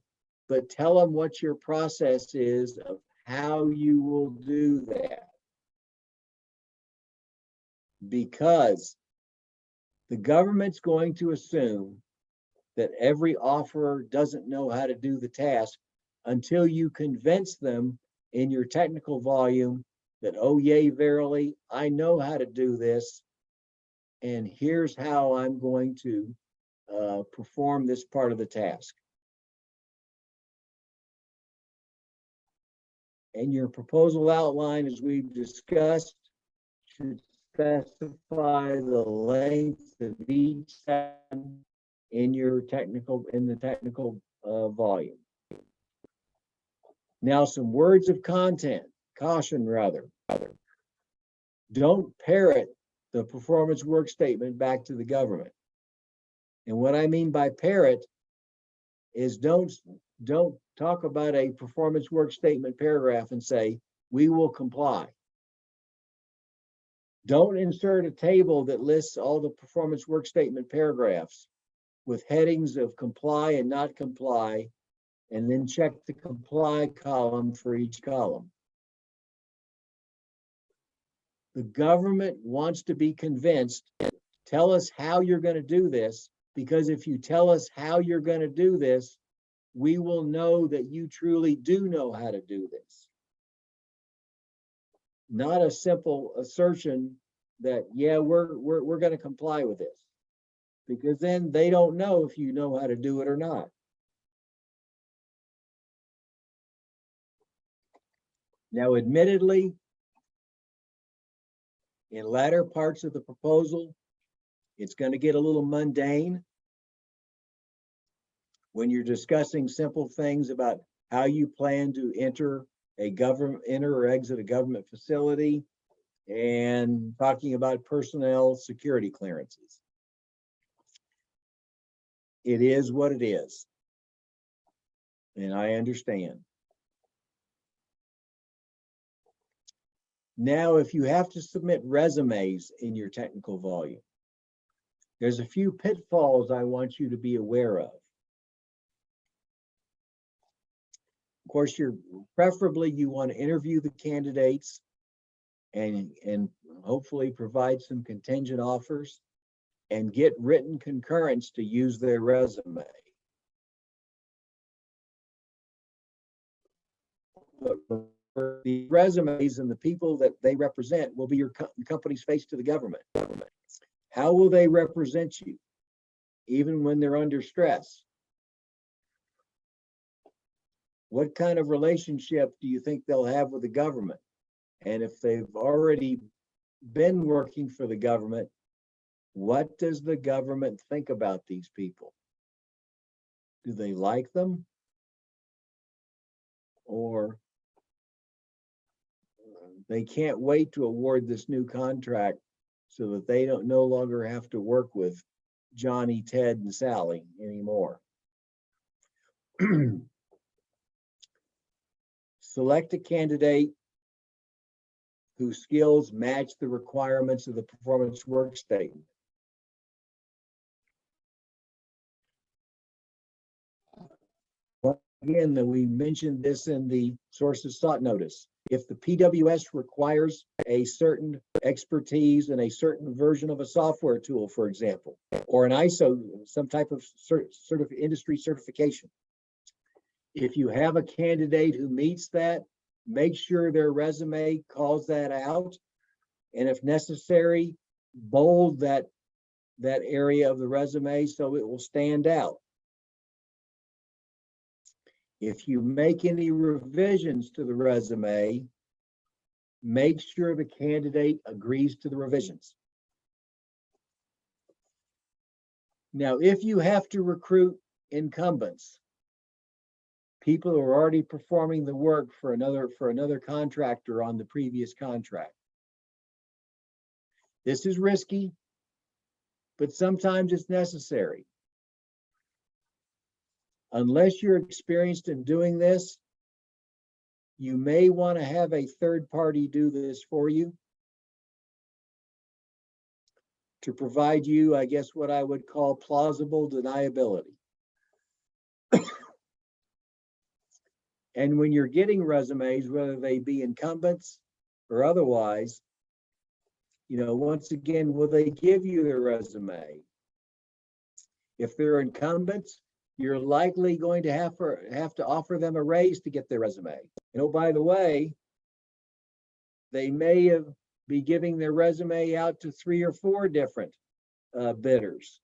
but tell them what your process is of how you will do that. Because the government's going to assume that every offeror doesn't know how to do the task until you convince them in your technical volume that, oh, yea, verily, I know how to do this, and here's how I'm going to perform this part of the task. And your proposal outline, as we've discussed, should specify the length of each section in your technical volume. Now, some words of caution rather. Don't parrot the performance work statement back to the government. And what I mean by parrot is don't talk about a performance work statement paragraph and say, we will comply. Don't insert a table that lists all the performance work statement paragraphs with headings of comply and not comply, and then check the comply column for each column. The government wants to be convinced. Tell us how you're going to do this, because if you tell us how you're going to do this, we will know that you truly do know how to do this. Not a simple assertion that, yeah, we're going to comply with this, because then they don't know if you know how to do it or not. Now, admittedly, in latter parts of the proposal, it's going to get a little mundane when you're discussing simple things about how you plan to enter or exit a government facility and talking about personnel security clearances. It is what it is, and I understand. Now, if you have to submit resumes in your technical volume, there's a few pitfalls I want you to be aware of. Of course, preferably you want to interview the candidates and hopefully provide some contingent offers and get written concurrence to use their resume. But the resumes and the people that they represent will be your company's face to the government. How will they represent you, even when they're under stress? What kind of relationship do you think they'll have with the government? And if they've already been working for the government, what does the government think about these people? Do they like them? Or they can't wait to award this new contract so that they don't no longer have to work with Johnny, Ted, and Sally anymore. Select a candidate whose skills match the requirements of the performance work statement. Again, that we mentioned this in the sources sought notice. If the PWS requires a certain expertise in a certain version of a software tool, for example, or an ISO, some type of industry certification, if you have a candidate who meets that, make sure their resume calls that out, and if necessary, bold that area of the resume so it will stand out. If you make any revisions to the resume, make sure the candidate agrees to the revisions. Now, if you have to recruit incumbents, people who are already performing the work for another contractor on the previous contract, this is risky, but sometimes it's necessary. Unless you're experienced in doing this, you may want to have a third party do this for you to provide you, I guess, what I would call plausible deniability. And when you're getting resumes, whether they be incumbents or otherwise, once again, will they give you their resume? If they're incumbents, you're likely going to have to offer them a raise to get their resume. By the way, they may be giving their resume out to 3 or 4 different bidders.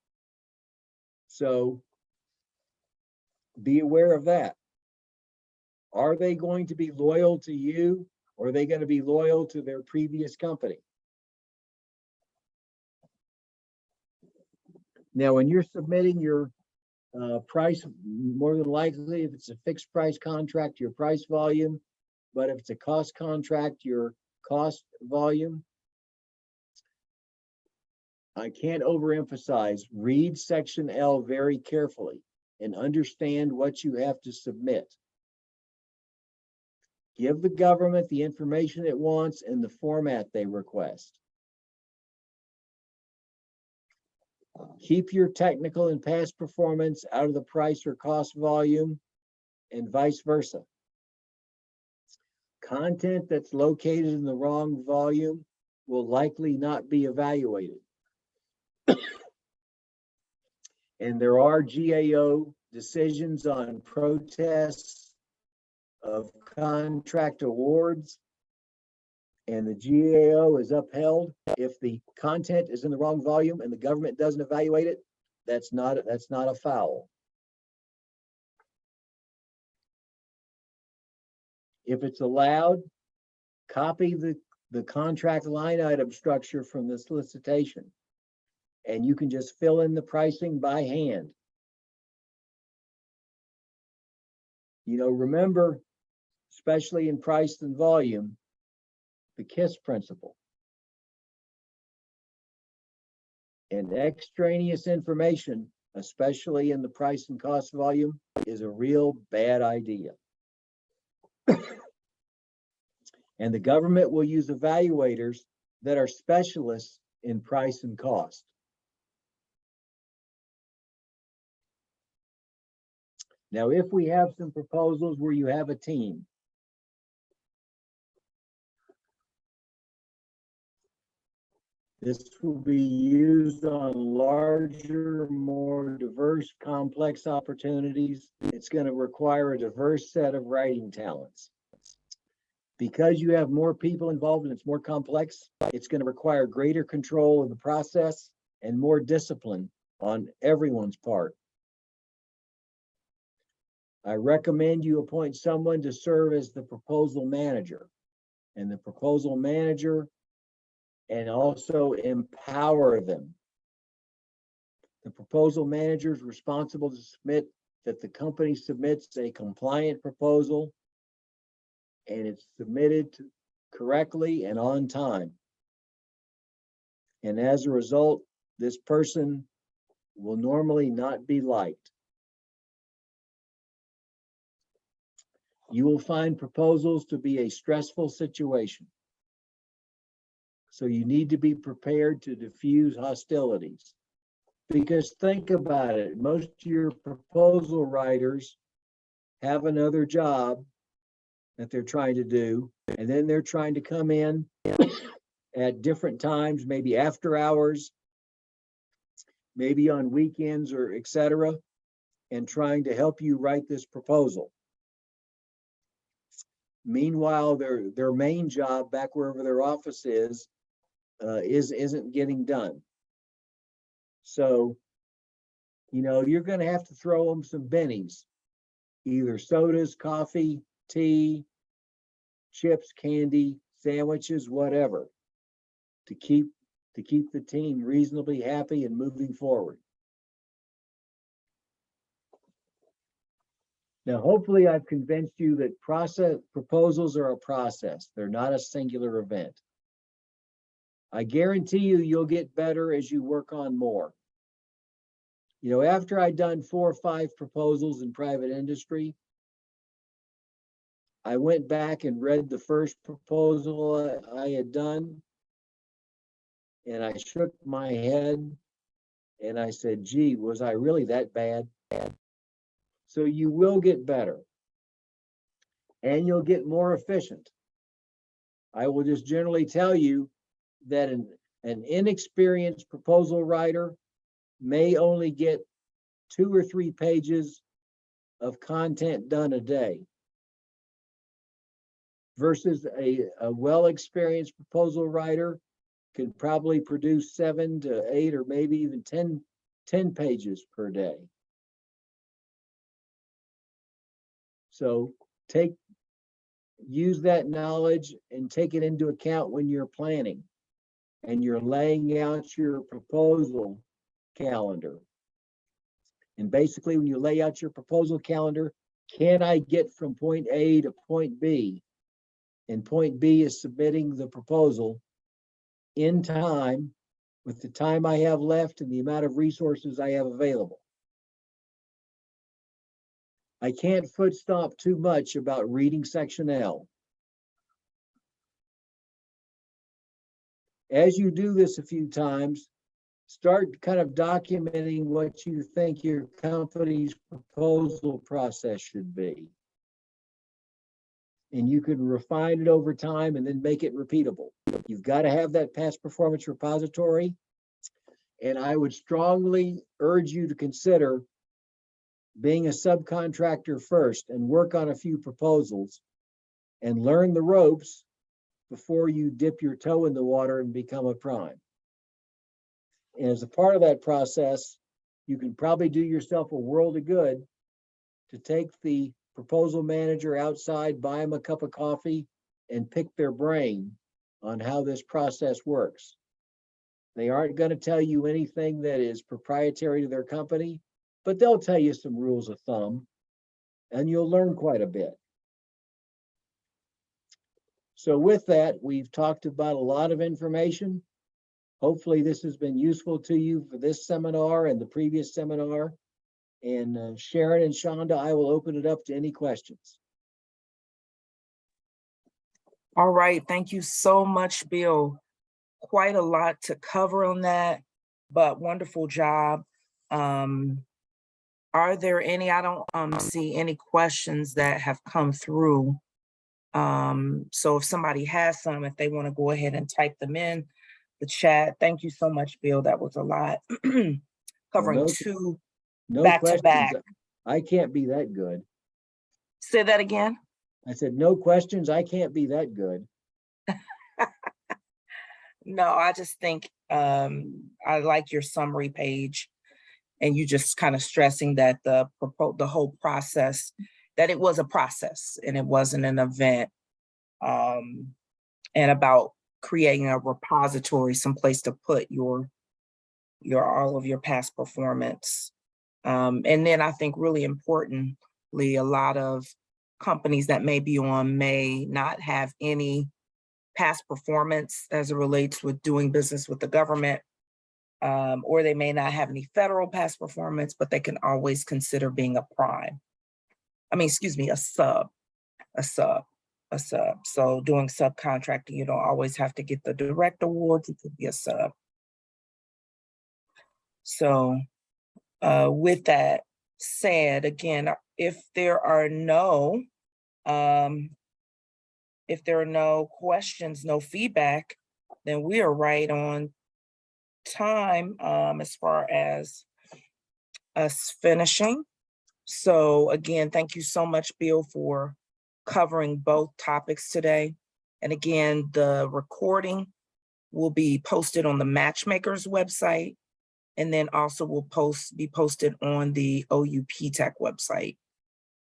So be aware of that. Are they going to be loyal to you, or are they going to be loyal to their previous company? Now, when you're submitting your price, more than likely, if it's a fixed price contract, your price volume, but if it's a cost contract, your cost volume. I can't overemphasize, read section L very carefully and understand what you have to submit. Give the government the information it wants in the format they request. Keep your technical and past performance out of the price or cost volume, and vice versa. Content that's located in the wrong volume will likely not be evaluated. And there are GAO decisions on protests of contract awards, and the GAO is upheld. If the content is in the wrong volume and the government doesn't evaluate it, that's not a foul. If it's allowed, copy the contract line item structure from the solicitation, and you can just fill in the pricing by hand. You know, remember, especially in price and volume, the KISS principle. And extraneous information, especially in the price and cost volume, is a real bad idea. And the government will use evaluators that are specialists in price and cost. Now, if we have some proposals where you have a team, this will be used on larger, more diverse, complex opportunities. It's going to require a diverse set of writing talents. Because you have more people involved and it's more complex, it's going to require greater control of the process and more discipline on everyone's part. I recommend you appoint someone to serve as the proposal manager, and the proposal manager, and also empower them. The proposal manager is responsible to submit that the company submits a compliant proposal and it's submitted correctly and on time. And as a result, this person will normally not be liked. You will find proposals to be a stressful situation. So you need to be prepared to diffuse hostilities. Because think about it, most of your proposal writers have another job that they're trying to do, and then they're trying to come in at different times, maybe after hours, maybe on weekends or etc., and trying to help you write this proposal. Meanwhile, their main job back wherever their office isn't getting done. So, you know, you're going to have to throw them some bennies, either sodas, coffee, tea, chips, candy, sandwiches, whatever, to keep the team reasonably happy and moving forward. Now, hopefully I've convinced you that proposals are a process. They're not a singular event. I guarantee you'll get better as you work on more. You know, after I'd done 4 or 5 proposals in private industry, I went back and read the first proposal I had done, and I shook my head and I said, gee, was I really that bad? So you will get better and you'll get more efficient. I will just generally tell you that an inexperienced proposal writer may only get 2 or 3 pages of content done a day, versus a well-experienced proposal writer can probably produce 7 to 8 or maybe even 10 10 pages per day. So use that knowledge and take it into account when you're planning and you're laying out your proposal calendar. And basically, when you lay out your proposal calendar, can I get from point A to point B? And point B is submitting the proposal in time with the time I have left and the amount of resources I have available. I can't foot stomp too much about reading section L. As you do this a few times, start kind of documenting what you think your company's proposal process should be. And you can refine it over time and then make it repeatable. You've got to have that past performance repository. And I would strongly urge you to consider being a subcontractor first and work on a few proposals and learn the ropes before you dip your toe in the water and become a prime. And as a part of that process, you can probably do yourself a world of good to take the proposal manager outside, buy them a cup of coffee, and pick their brain on how this process works. They aren't going to tell you anything that is proprietary to their company, but they'll tell you some rules of thumb, and you'll learn quite a bit. So with that, we've talked about a lot of information. Hopefully this has been useful to you for this seminar and the previous seminar. And Sharon and Shonda, I will open it up to any questions. All right, thank you so much, Bill. Quite a lot to cover on that, but wonderful job. Are there any, I don't see any questions that have come through. So if somebody has some, if they want to go ahead and type them in the chat. Thank you so much, Bill. That was a lot. Covering two back to back. I can't be that good. Say that again. I said, no questions. I can't be that good. No, I just think I like your summary page, and you just kind of stressing that the whole process, that it was a process and it wasn't an event, and about creating a repository, someplace to put your all of your past performance. And then I think really importantly, a lot of companies that may be on may not have any past performance as it relates with doing business with the government, or they may not have any federal past performance, but they can always consider being a prime. I mean, excuse me, a sub. So doing subcontracting, you don't always have to get the direct awards, it could be a sub. So with that said, again, if there are no questions, no feedback, then we are right on time as far as us finishing. So again, thank you so much, Bill, for covering both topics today. And again, the recording will be posted on the Matchmakers website, and then also will be posted on the OUP Tech website.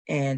And